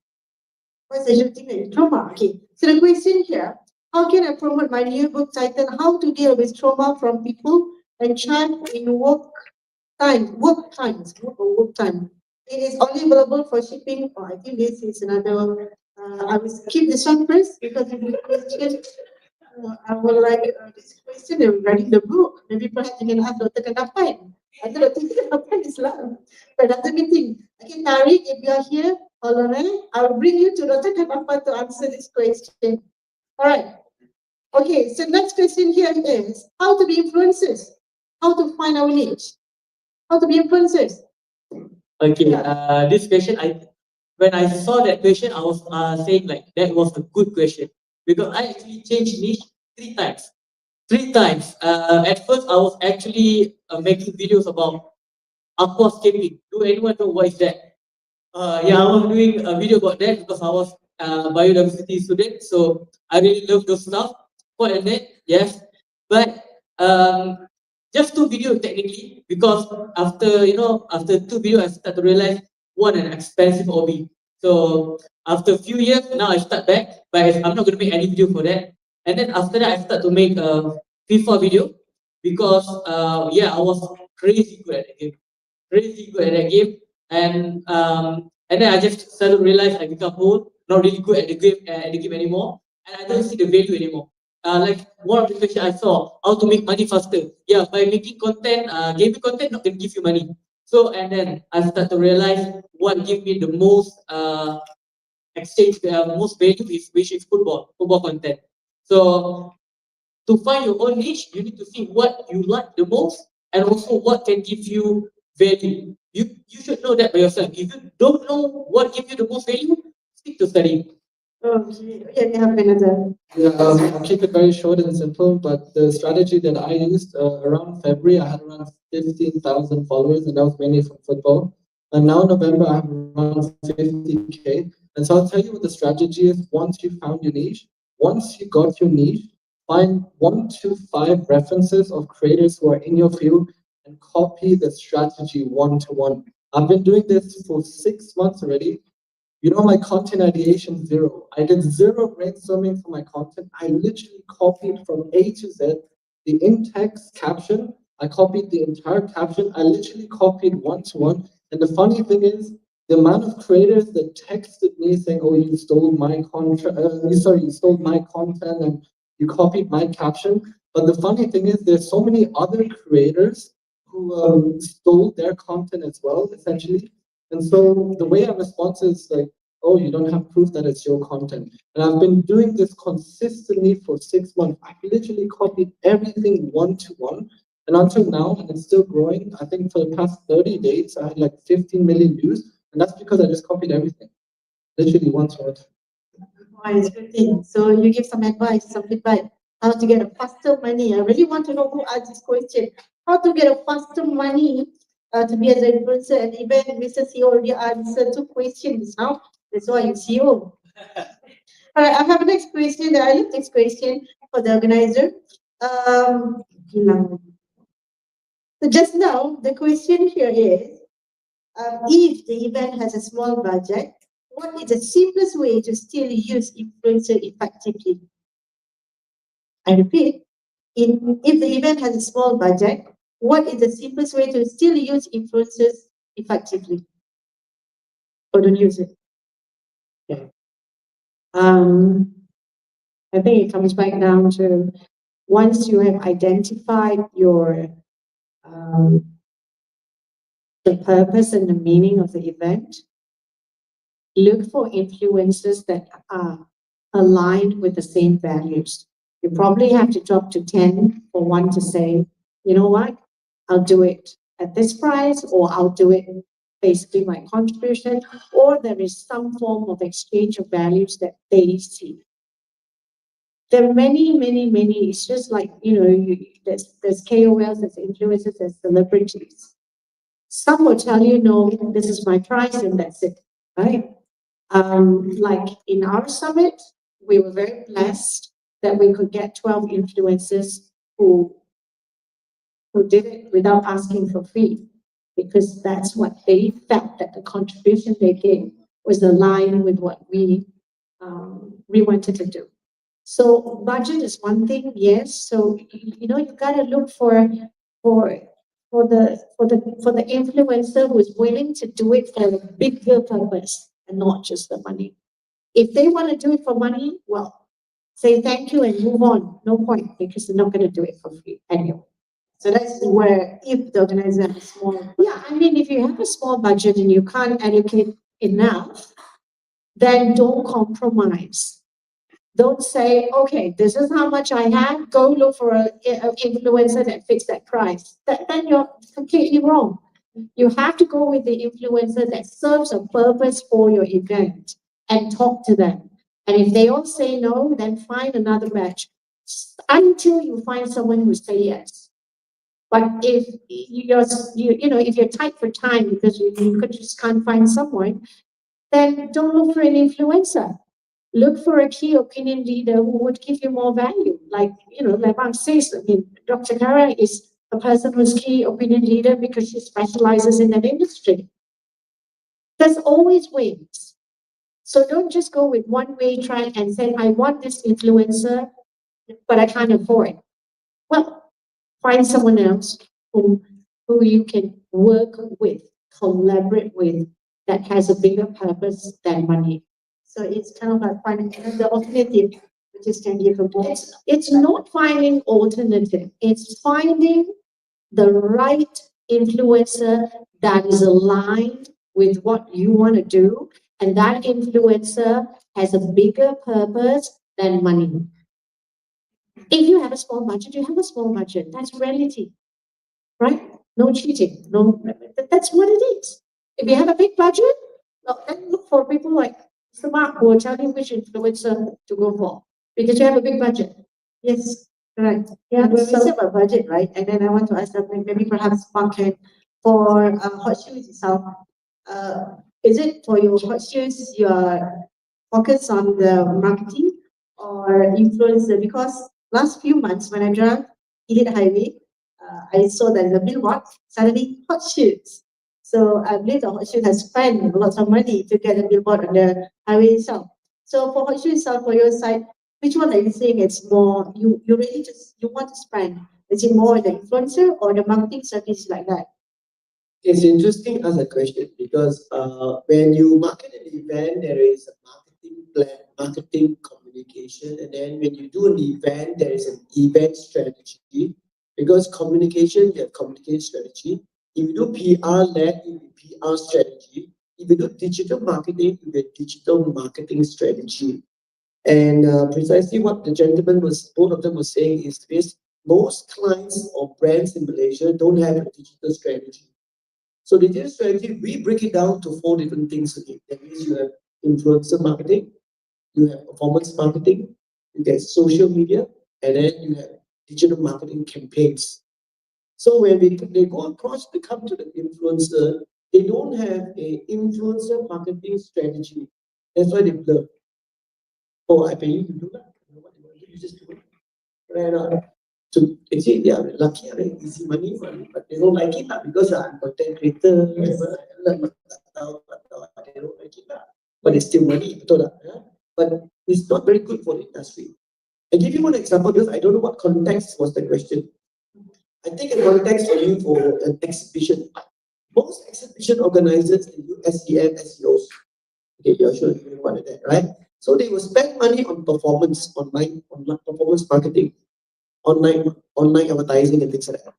[SPEAKER 3] What's the thing? Trauma. Okay. So the question here, how can I promote my new book titled How to Deal with Trauma from People and Child in Work Time? Work times. Work time. It is only available for shipping. Oh, I think this is another. I will skip this one first because the question. I would like this question regarding the book. Maybe perhaps you can ask Dr. Kanapan. I thought Dr. Kanapan is love. But after meeting, okay, Tariq, if you are here, Lauren, I will bring you to Dr. Kanapan to answer this question. All right. Okay, so next question here is how to be influencers. How to find our niche. How to be influencers.
[SPEAKER 4] Okay, this question, when I saw that question, I was saying like that was a good question because I actually changed niche 3 times. 3 times. At first, I was actually making videos about aquascaping. Do anyone know what is that? Yeah, I was doing a video about that because I was biodiversity student, so I really love those stuff. Quite a net, yes. But just 2 videos technically, because after 2 videos, I start to realize what an expensive hobby. So after a few years, now I start back, but I'm not gonna make any video for that. And then after that, I start to make a FIFA video because yeah, I was crazy good at the game, crazy good at that game, and then I just started to realize I become old, not really good at the game anymore, and I don't see the value anymore. Like one of the questions I saw, how to make money faster. Yeah, by making content, gaming content not gonna give you money. So and then I start to realize what gives me the most most value is which is football content. So to find your own niche, you need to see what you like the most and also what can give you value. You should know that by yourself. If you don't know what gives you the most value, stick to studying.
[SPEAKER 3] Okay, yeah, we have another.
[SPEAKER 7] Yeah, I'll keep it very short and simple, but the strategy that I used around February, I had around 15,000 followers, and that was mainly from football. And now in November, I have around 50K. And so I'll tell you what the strategy is once you found your niche. Once you got your niche, find 1 to 5 references of creators who are in your field and copy the strategy 1-to-1. I've been doing this for 6 months already. You know, my content ideation, 0. I did 0 brainstorming for my content. I literally copied from A to Z the in-text caption. I copied the entire caption. I literally copied 1-to-1. And the funny thing is, the amount of creators that texted me saying, "Oh, you stole my content. You stole my content and you copied my caption." But the funny thing is, there's so many other creators who stole their content as well, essentially. And so the way I respond is like, "Oh, you don't have proof that it's your content." And I've been doing this consistently for 6 months. I literally copied everything 1-to-1. And until now, and it's still growing, I think for the past 30 days, I had like 15 million views. And that's because I just copied everything. Literally 1-to-1.
[SPEAKER 3] Oh, it's a good thing. So you give some advice, some feedback, how to get a faster money. I really want to know who asked this question. How to get a faster money to be as an influencer and even Mr. CEO already answered 2 questions now. That's why you CEO. All right, I have the next question. I love this question for the organizer. So just now, the question here is, if the event has a small budget, what is the simplest way to still use influencer effectively? I repeat, if the event has a small budget, what is the simplest way to still use influencers effectively? Or don't use it?
[SPEAKER 6] I think it comes back down to once you have identified your the purpose and the meaning of the event, look for influencers that are aligned with the same values. You probably have to drop to 10 for one to say, you know what, I'll do it at this price, or I'll do it basically my contribution, or there is some form of exchange of values that they see. There are many, it's just like, there's KOLs, there's influencers, there's celebrities. Some will tell you, no, this is my price and that's it, right? Like in our summit, we were very blessed that we could get 12 influencers who did it without asking for fee, because that's what they felt that the contribution they gave was aligned with what we wanted to do. So budget is one thing, yes. So you gotta look for the influencer who is willing to do it for a bigger purpose and not just the money. If they want to do it for money, well, say thank you and move on. No point, because they're not going to do it for free anyway.
[SPEAKER 3] So that's where, if the organizer has a small,
[SPEAKER 6] Yeah, I mean, if you have a small budget and you can't allocate enough, then don't compromise. Don't say, okay, this is how much I have, go look for an influencer that fits that price. Then you're completely wrong. You have to go with the influencer that serves a purpose for your event and talk to them. And if they all say no, then find another batch until you find someone who say yes. But if if you're tight for time because you just can't find someone, then don't look for an influencer. Look for a key opinion leader who would give you more value. Like Mark says, I mean, Dr. Khairiah is a person who's key opinion leader because she specializes in that industry. There's always ways. So don't just go with one way track and say, I want this influencer, but I can't afford. Well, find someone else who you can work with, collaborate with, that has a bigger purpose than money.
[SPEAKER 3] so it's kind of like finding the alternative, which is can give a more.
[SPEAKER 6] It's not finding alternative. It's finding the right influencer that is aligned with what you want to do, and that influencer has a bigger purpose than money. If you have a small budget, you have a small budget. That's reality, right? no cheating, no, that's what it is. If you have a big budget, well, then look for people like Mr. Mark who will tell you which influencer to go for because you have a big budget.
[SPEAKER 3] Yes, correct.
[SPEAKER 6] Yeah,
[SPEAKER 3] When we
[SPEAKER 6] so
[SPEAKER 3] say about budget, right? And then I want to ask them, maybe perhaps Mark can, for hot shoes itself, is it for your hot shoes, you are focused on the marketing or influencer? Because last few months when I drove Elite Highway, I saw that the billboard suddenly hot shoes. So I believe the hot shoes has spent lots of money to get the billboard on the highway itself. So for hot shoes itself, for your side, which one are you saying it's more, you really just, you want to spend? Is it more the influencer or the marketing strategy like that?
[SPEAKER 5] It's interesting as a question because when you market an event, there is a marketing plan, marketing communication, and then when you do an event, there is an event strategy. Because communication, you have communication strategy. If you do PR-led, you have PR strategy. If you do digital marketing, you have digital marketing strategy. And precisely what the gentleman was, both of them were saying is this: most clients or brands in Malaysia don't have a digital strategy. So the digital strategy, we break it down to 4 different things again. That means you have influencer marketing, you have performance marketing, you get social media, and then you have digital marketing campaigns. So when they go across, they come to the influencer, they don't have a influencer marketing strategy. That's why they blur. Oh, I pay you to do that. You know what you want to do, you just do it. Right? So actually, they are lucky, right? Easy money, but they don't like it because I'm content creator. They don't like it, but it's still money. Betul tak? But it's not very good for the industry. I give you one example because I don't know what context was the question. I take a context for you for an exhibition. Most exhibition organizers do SEM, SEOs. Okay, you're sure you know what it is, right? So they will spend money on performance, online performance marketing, online advertising and things like that.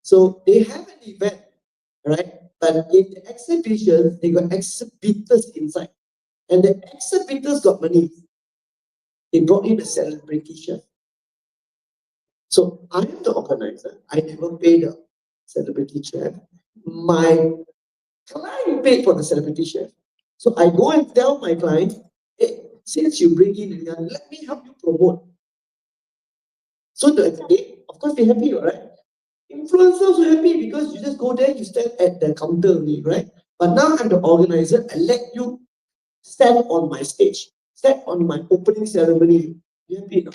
[SPEAKER 5] So they have an event, right? But in the exhibition, they got exhibitors inside. And the exhibitors got money. They brought in a celebrity chef. So I'm the organizer. I never pay the celebrity chef. My client paid for the celebrity chef. So I go and tell my client, hey, since you bring in, let me help you promote. So of course they're happy, right? Influencers are happy because you just go there, you stand at the counter only, right? But now I'm the organizer, I let you stand on my stage, stand on my opening ceremony. You happy? No?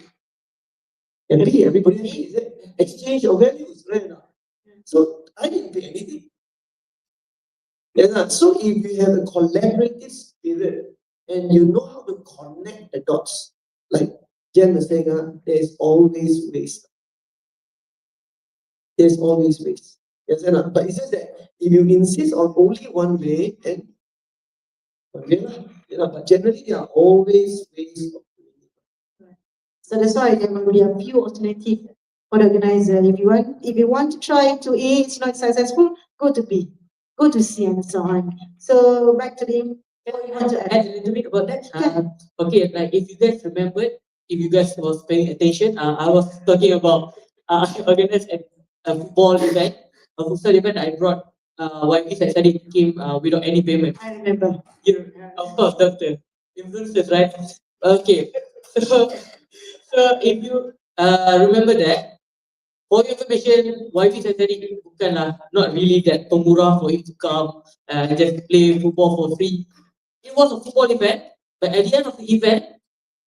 [SPEAKER 5] Happy, everybody happy, is it? Exchange of values, right? So I didn't pay anything. Yeah, so if you have a collaborative spirit and you know how to connect the dots, like Jen was saying, there's always ways. There's always ways. Yes, but it's just that if you insist on only one way, then but generally there are always ways of doing it.
[SPEAKER 3] So that's why there will be a few alternatives for the organizer. If you want to try to A, it's not successful, go to B, go to C, and so on. So back to the.
[SPEAKER 4] Can you want to add a little bit about that? Okay, like if you guys remembered, if you guys was paying attention, I was talking about organized a football event, a futsal event. I brought YPs and study came without any payment.
[SPEAKER 3] I remember.
[SPEAKER 4] You, of course, doctor. Influencers, right? Okay. So if you remember that, for your information, YP Saturday bukanlah not really that pemurah for you to come and just play football for free. It was a football event, but at the end of the event,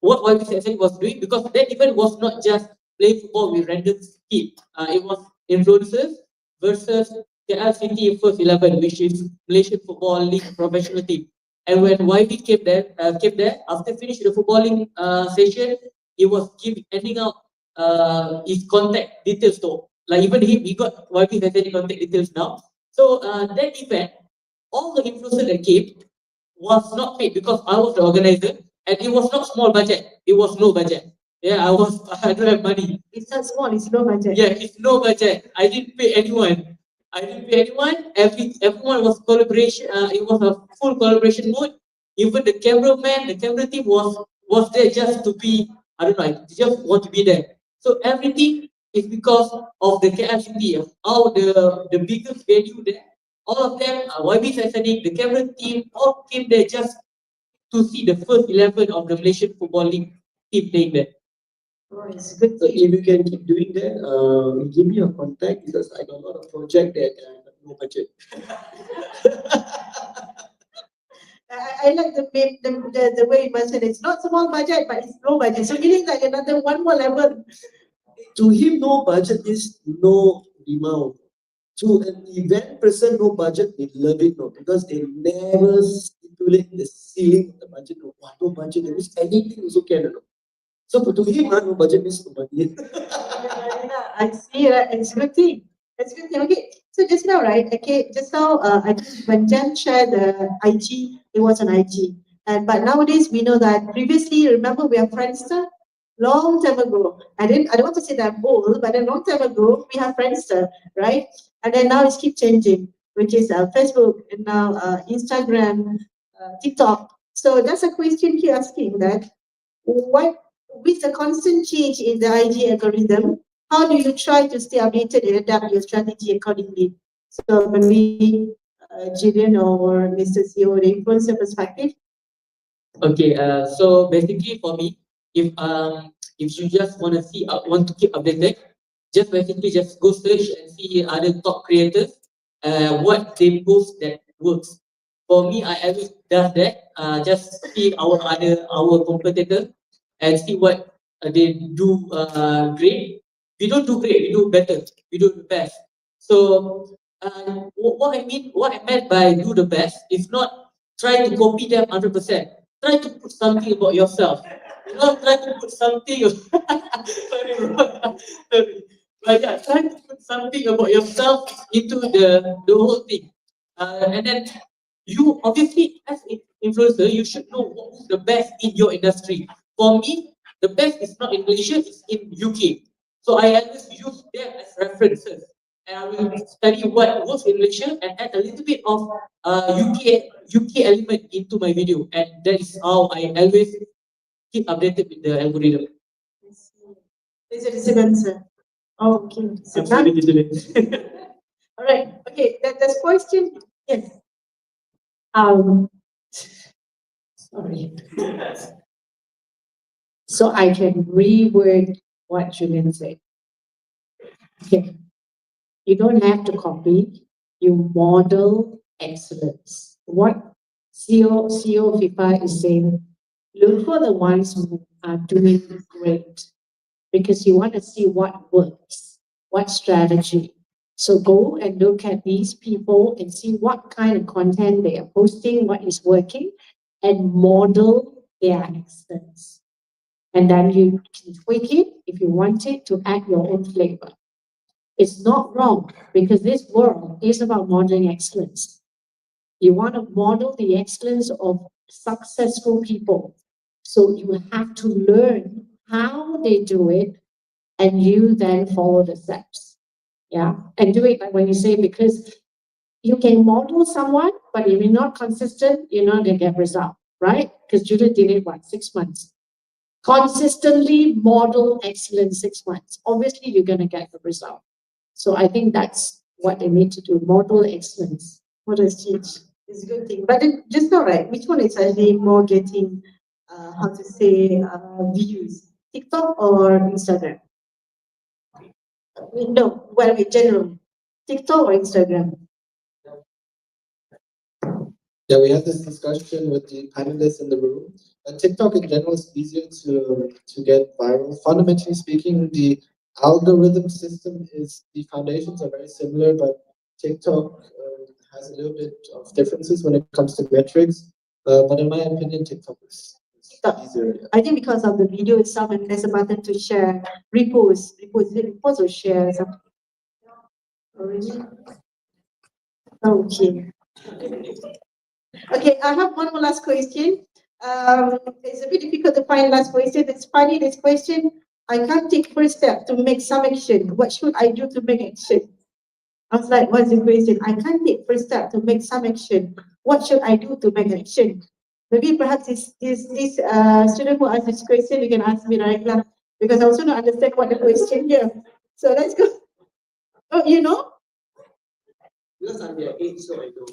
[SPEAKER 4] what YP Saturday was doing, because that event was not just play football with random kids. It was influencers versus KL City First 11, which is Malaysian Football League professional team. And when YP came there, after finishing the footballing session, he was handing out his contact details to, like even he got YP Saturday contact details now. So that event, all the influencers that came was not paid because I was the organizer and it was not small budget. It was no budget. Yeah, I don't have money.
[SPEAKER 3] It's not small, it's no budget.
[SPEAKER 4] Yeah, it's no budget. I didn't pay anyone. Everyone was collaboration. It was a full collaboration mode. Even the cameraman, the camera team was there just to be, I don't know, just want to be there. So everything is because of the KLCT. All the biggest venue there, all of them, YB Sasanic, the camera team, all came there just to see the first 11 of the Malaysian Football League team playing there.
[SPEAKER 3] Oh, it's good.
[SPEAKER 5] So if you can keep doing that, give me your contact because I got a lot of project that have no budget.
[SPEAKER 3] I like the way you mentioned it's not small budget, but it's low budget. So meaning like another one more level.
[SPEAKER 5] To him, no budget is no demand. To an event person, no budget, they love it, no, because they never stipulate the ceiling of the budget. No, no budget, that means anything also can. No. So to him, no budget means no money.
[SPEAKER 3] I see, right? It's a good thing. It's a good thing. Okay, so just now, right? Okay, just now, I think when Jen shared the IG, it was on IG. But nowadays we know that previously, remember we have Friendster, long time ago. I don't want to say that I'm old, but a long time ago we have Friendster, right? And then now it's keep changing, which is Facebook and now Instagram, TikTok. So that's a question here asking that with the constant change in the IG algorithm, how do you try to stay updated and adapt your strategy accordingly? So maybe Julian or Mr. CEO, the influencer perspective.
[SPEAKER 4] Okay, so basically for me, if you just want to keep updated, just basically just go search and see other top creators, what they post that works. For me, I always does that. Just see our competitors and see what they do great. We don't do great, we do better, we do the best. So what I meant by do the best is not try to copy them 100%. Try to put something about yourself. You know, try to put something. Sorry, bro. Sorry. But yeah, try to put something about yourself into the whole thing. And then you obviously as an influencer, you should know who's the best in your industry. For me, the best is not in Malaysia, it's in UK. So I always use them as references. And I will study what works in Malaysia and add a little bit of UK element into my video. And that is how I always keep updated with the algorithm.
[SPEAKER 3] Is it a simple answer? Okay. So
[SPEAKER 4] I'm sorry, Julian.
[SPEAKER 3] all right. Okay. That's question. Yes.
[SPEAKER 6] Sorry. So I can reword what Julian said. Okay. You don't have to copy, you model excellence. What CEO FIFA is saying, look for the ones who are doing great because you want to see what works, what strategy. So go and look at these people and see what kind of content they are posting, what is working, and model their excellence. And then you can tweak it if you want it to add your own flavor. It's not wrong because this world is about modeling excellence. You want to model the excellence of successful people. So you have to learn how they do it and you then follow the steps. Yeah. And do it like when you say, because you can model someone, but if you're not consistent, you're not going to get result, right? Because Julia did it, 6 months? Consistently model excellence 6 months. Obviously, you're going to get the result. So I think that's what they need to do, model excellence.
[SPEAKER 3] What has changed? It's a good thing. But then just now, right, which one is actually more getting, views? TikTok or Instagram? No, well, in general, TikTok or Instagram?
[SPEAKER 7] Yeah, we had this discussion with the panelists in the room. TikTok in general is easier to get viral. Fundamentally speaking, the algorithm system the foundations are very similar, but TikTok has a little bit of differences when it comes to metrics. But in my opinion, TikTok is easier. Yeah.
[SPEAKER 3] I think because of the video itself, and there's a button to share, repost or share something. Already? Okay. Okay, I have one more last question. It's a bit difficult to find last question. It's funny, this question. I can't take first step to make some action. What should I do to make action? I was like, what's the question? I can't take first step to make some action. What should I do to make action? Maybe perhaps this student who asked this question, you can ask me right now, because I also don't understand what the question here. So let's go. Oh, you know?
[SPEAKER 5] Because I'm their age, so I know.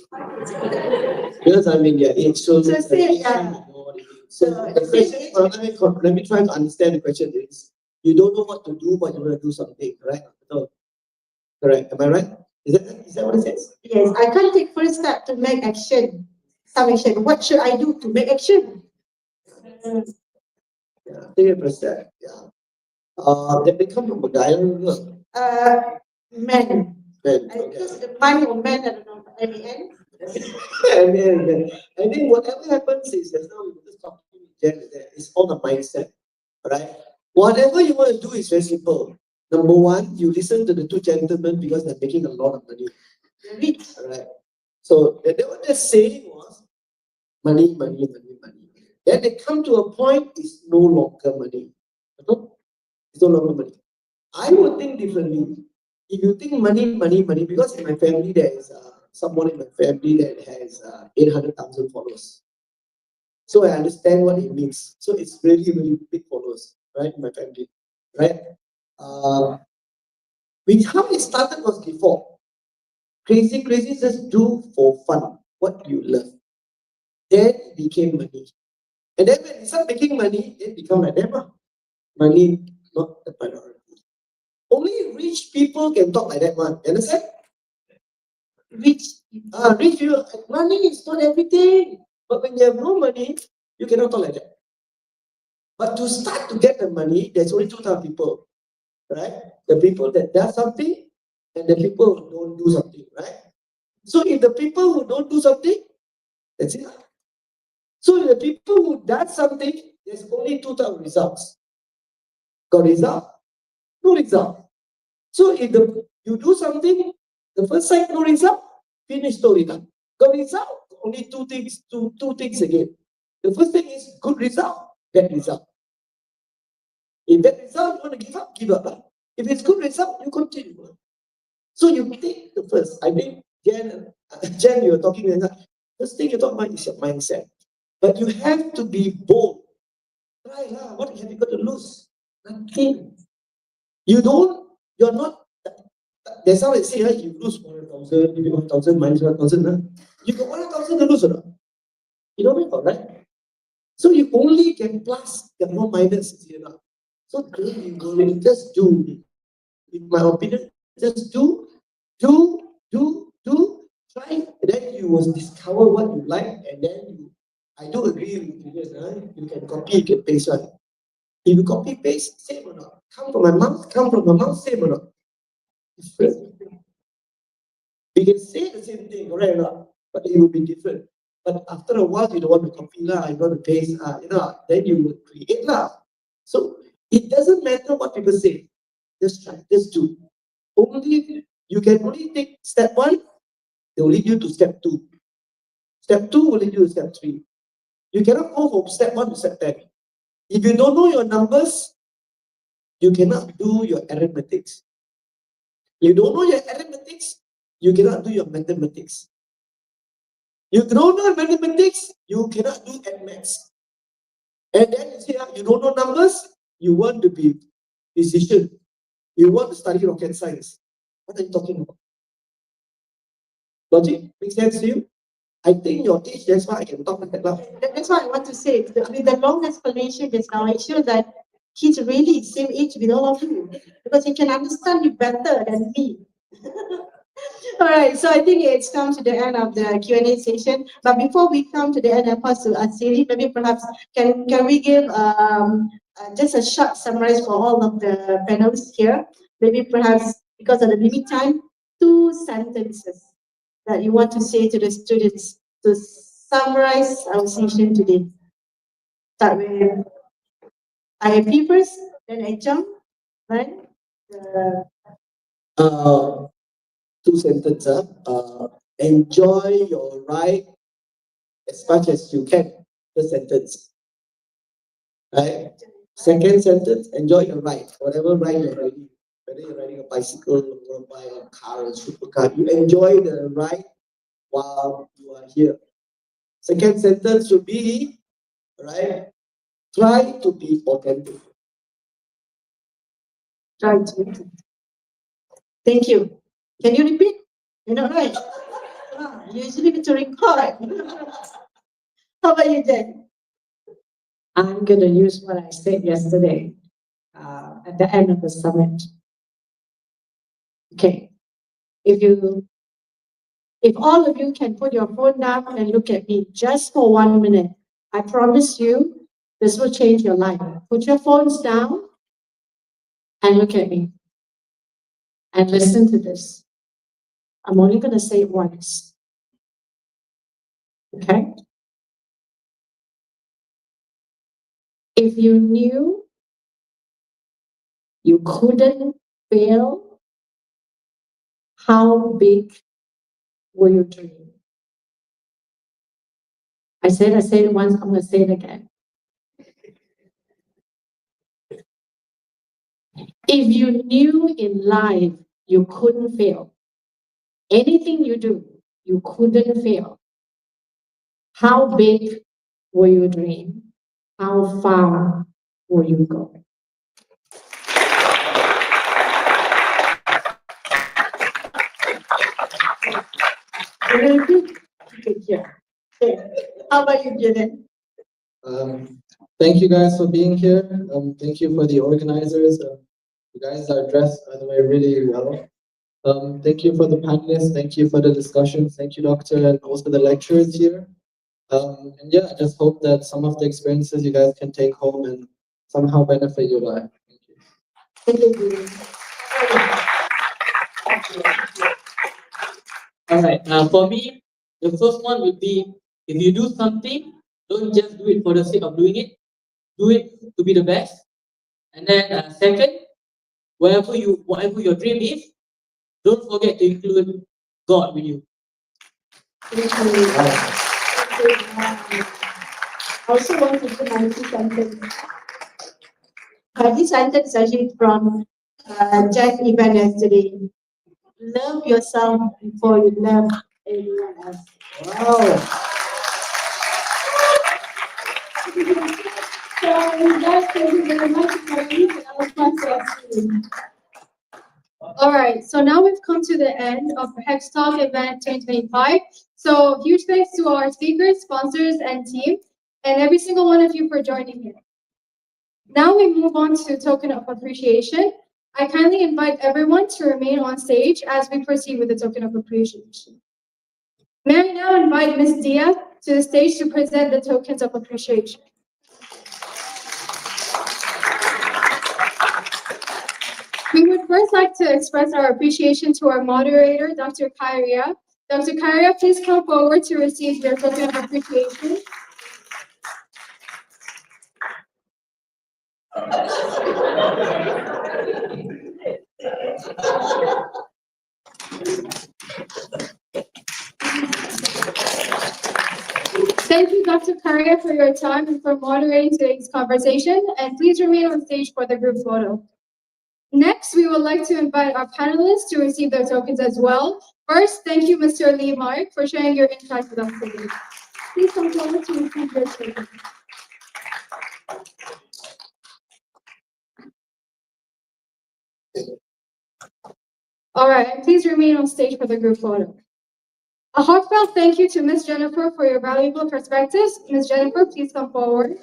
[SPEAKER 5] Because I'm in their age, so
[SPEAKER 3] So say,
[SPEAKER 5] I know what it means. So the question, let me try to understand the question is, you don't know what to do, but you want to do something, correct? No. Correct. Am I right? Is that what it says?
[SPEAKER 3] Yes, I can't take first step to make action. Some action. What should I do to make action?
[SPEAKER 5] Yeah, take a first step. Yeah. Then they come from a dialogue.
[SPEAKER 3] Men.
[SPEAKER 5] Then,
[SPEAKER 3] Because the man or men, I don't know, M-E-N.
[SPEAKER 5] I think whatever happens is, just now we were just talking with Jen, it's all the mindset, right? Whatever you want to do is very simple. Number one, you listen to the two gentlemen because they're making a lot of money.
[SPEAKER 3] Rich.
[SPEAKER 5] Right. So what they're saying was money, money, money, money. Then they come to a point, it's no longer money. It's no longer money. I would think differently. If you think money, money, money, because in my family there is someone in my family that has 800,000 followers. So I understand what it means. So it's really, really big followers, right, in my family, right? How it started was before. Crazy, just do for fun what you love. Then it became money. And then when you start making money, it becomes like that. Money, not the priority. Only rich people can talk like that one. You understand? Rich people, money is not everything. But when you have no money, you cannot talk like that. But to start to get the money, there's only two types of people, right? The people that does something and the people who don't do something, right? So if the people who don't do something, that's it. So if the people who does something, there's only two types of results. Got result? No result. So if you do something, the first side no result, finish story done. Got result? Only two things again. The first thing is good result, bad result. If bad result, you want to give up. If it's good result, you continue. So you take the first. I think Jen, you were talking about that. First thing you talk about is your mindset. But you have to be bold. Try lah. What have you got to lose? Nothing. You're not. That's how they say, you lose 100,000, you 1,000 minus 1,000. You got 100,000 to lose or not? You don't know, right? So you only can plus, you have no minus here now. So don't be worried, just do. In my opinion, just do, try, and then you will discover what you like, and then I do agree with you guys, you can copy, you can paste, right? If you copy paste, same or not? Come from my mouth, same or not? Different. We can say the same thing, correct or not? But it will be different. But after a while, you don't want to copy lah, you want to paste, then you will create lah. So it doesn't matter what people say. Just try, just do. You can only take step 1, they will lead you to step 2. Step 2 will lead you to step 3. You cannot go from step 1 to step 10. If you don't know your numbers, you cannot do your arithmetics. You don't know your arithmetics, you cannot do your mathematics. You don't know mathematics, you cannot do maths. And then you say, you don't know numbers, you want to be physician. You want to study rocket science. What are you talking about? Logic? Makes sense to you? I think your age, that's why I can talk like that now.
[SPEAKER 3] That's what I want to say. With the long explanation just now, it shows that he's really same age with all of you because he can understand you better than me. All right, so I think it's come to the end of the Q&A session. But before we come to the end, I pass to Asiri. Maybe perhaps can we give just a short summary for all of the panelists here? Maybe perhaps because of the limit time, 2 sentences that you want to say to the students to summarize our session today. Start with IFP first, then HM, right?
[SPEAKER 5] 2 sentences. Enjoy your ride as much as you can. First sentence. Right? Second sentence, enjoy your ride. Whatever ride you're riding. Whether you're riding a bicycle, or a bike, a car, a supercar, you enjoy the ride while you are here. Second sentence should be, right? Try to be authentic.
[SPEAKER 3] Try to. Thank you. Can you repeat? You know, right? You usually need to record. How about you, Jen?
[SPEAKER 6] I'm going to use what I said yesterday at the end of the summit. Okay. If all of you can put your phone down and look at me just for 1 minute, I promise you, this will change your life. Put your phones down and look at me and listen to this. I'm only going to say it once. Okay? If you knew you couldn't fail, how big were you dreaming? I said it once, I'm going to say it again. If you knew in life you couldn't fail, anything you do, you couldn't fail, how big will you dream? How far will you go?
[SPEAKER 3] Yeah. How about you, Julian?
[SPEAKER 7] Thank you guys for being here. Thank you for the organizers. You guys are dressed, by the way, really well. Thank you for the panelists. Thank you for the discussions. Thank you, Doctor, and also the lecturers here. And yeah, I just hope that some of the experiences you guys can take home and somehow benefit your life. Thank you.
[SPEAKER 3] Thank you, Julian.
[SPEAKER 4] All right. For me, the first one would be if you do something, don't just do it for the sake of doing it. Do it to be the best. And then second, whatever your dream is, don't forget to include God with you.
[SPEAKER 3] Thank you. I also want to do my two sentence. This sentence is actually from Jack event yesterday. Love yourself before you love anyone else.
[SPEAKER 4] Wow.
[SPEAKER 1] So with that, thank you very much for listening. All right, so now we've come to the end of the Hex Talk Event 2025. So huge thanks to our speakers, sponsors, and team, and every single one of you for joining here. Now we move on to token of appreciation. I kindly invite everyone to remain on stage as we proceed with the token of appreciation. May I now invite Ms. Dia to the stage to present the tokens of appreciation. We would first like to express our appreciation to our moderator, Dr. Khairiah. Dr. Khairiah, please come forward to receive your token of appreciation. Thank you, Dr. Khairiah, for your time and for moderating today's conversation. And please remain on stage for the group photo. Next, we would like to invite our panelists to receive their tokens as well. First, thank you, Mr. Lee Mark, for sharing your insights with us today. Please come forward to receive your tokens. All right, please remain on stage for the group photo. A heartfelt thank you to Ms. Jennifer for your valuable perspectives. Ms. Jennifer, please come forward.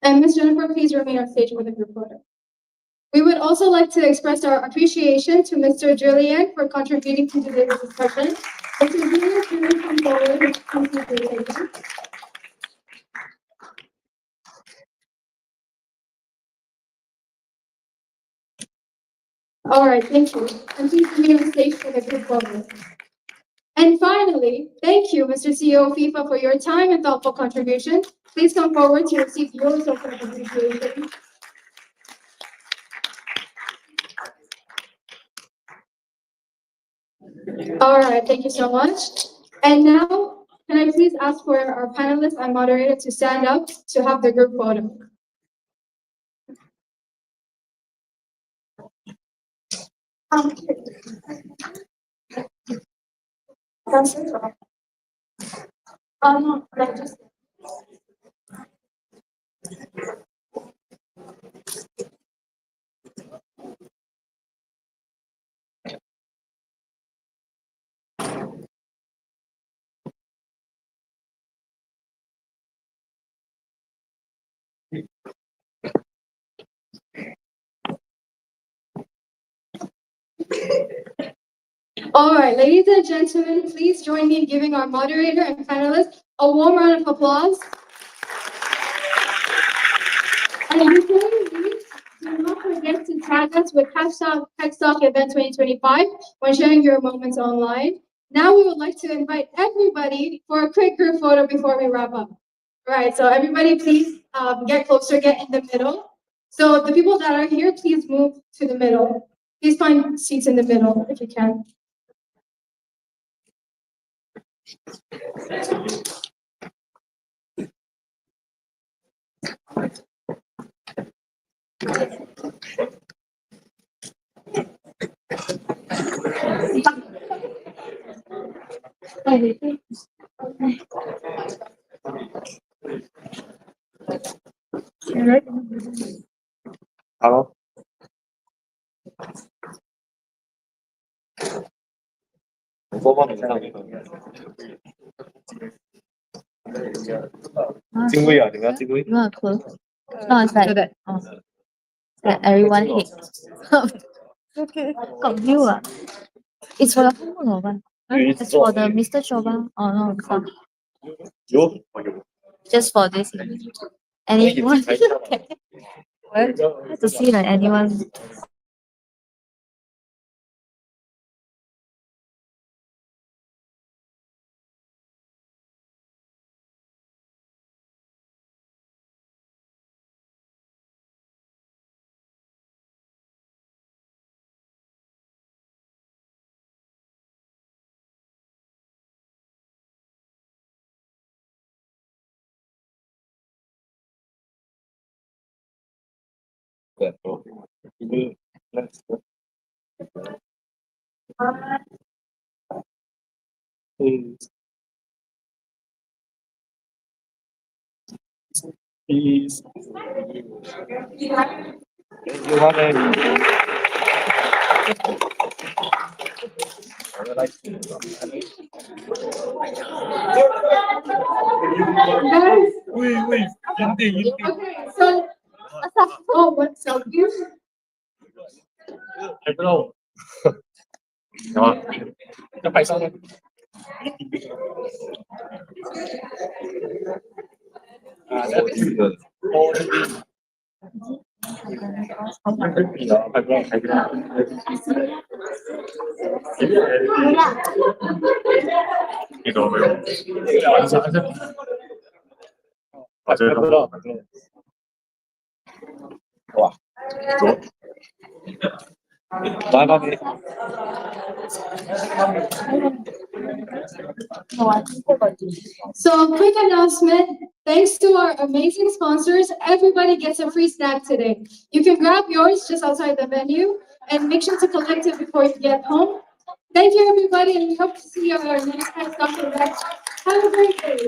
[SPEAKER 1] And Ms. Jennifer, please remain on stage for the group photo. We would also like to express our appreciation to Mr. Julian for contributing to today's discussion. Mr. Julian, please come forward with presentation. All right, thank you. And please remain on stage for the group photo. And finally, thank you, Mr. CEO of FIFA, for your time and thoughtful contribution. Please come forward to receive your token of appreciation. All right, thank you so much. And now, can I please ask for our panelists and moderator to stand up to have the group photo? All right, ladies and gentlemen, please join me in giving our moderator and panelists a warm round of applause. And before we leave, do not forget to tag us with hashtag Hex Talk Event 2025 when sharing your moments online. Now we would like to invite everybody for a quick group photo before we wrap up. All right, so everybody please get closer, get in the middle. So the people that are here, please move to the middle. Please find seats in the middle if you can.
[SPEAKER 8] Hello. 찡구이야, 내가 찡구이?
[SPEAKER 9] You want to close? No, it's like, that everyone hates. Okay. Got view ah. It's for the whole moon or what? It's for the Mr. Shoba. Oh no, it's not.
[SPEAKER 8] 요?
[SPEAKER 9] Just for this. And if you want to see like anyone.
[SPEAKER 8] Please.
[SPEAKER 1] Guys,
[SPEAKER 8] Wait,
[SPEAKER 1] okay, so oh, what's so cute?
[SPEAKER 8] hello. Rồi, các bạn xong rồi. 이거 왜요? 맞아요. 와, 좋아. 마지막에
[SPEAKER 1] So, quick announcement. Thanks to our amazing sponsors, everybody gets a free snack today. You can grab yours just outside the venue and make sure to collect it before you get home. Thank you, everybody, and we hope to see you at our next Hex Talk Event. Have a great day.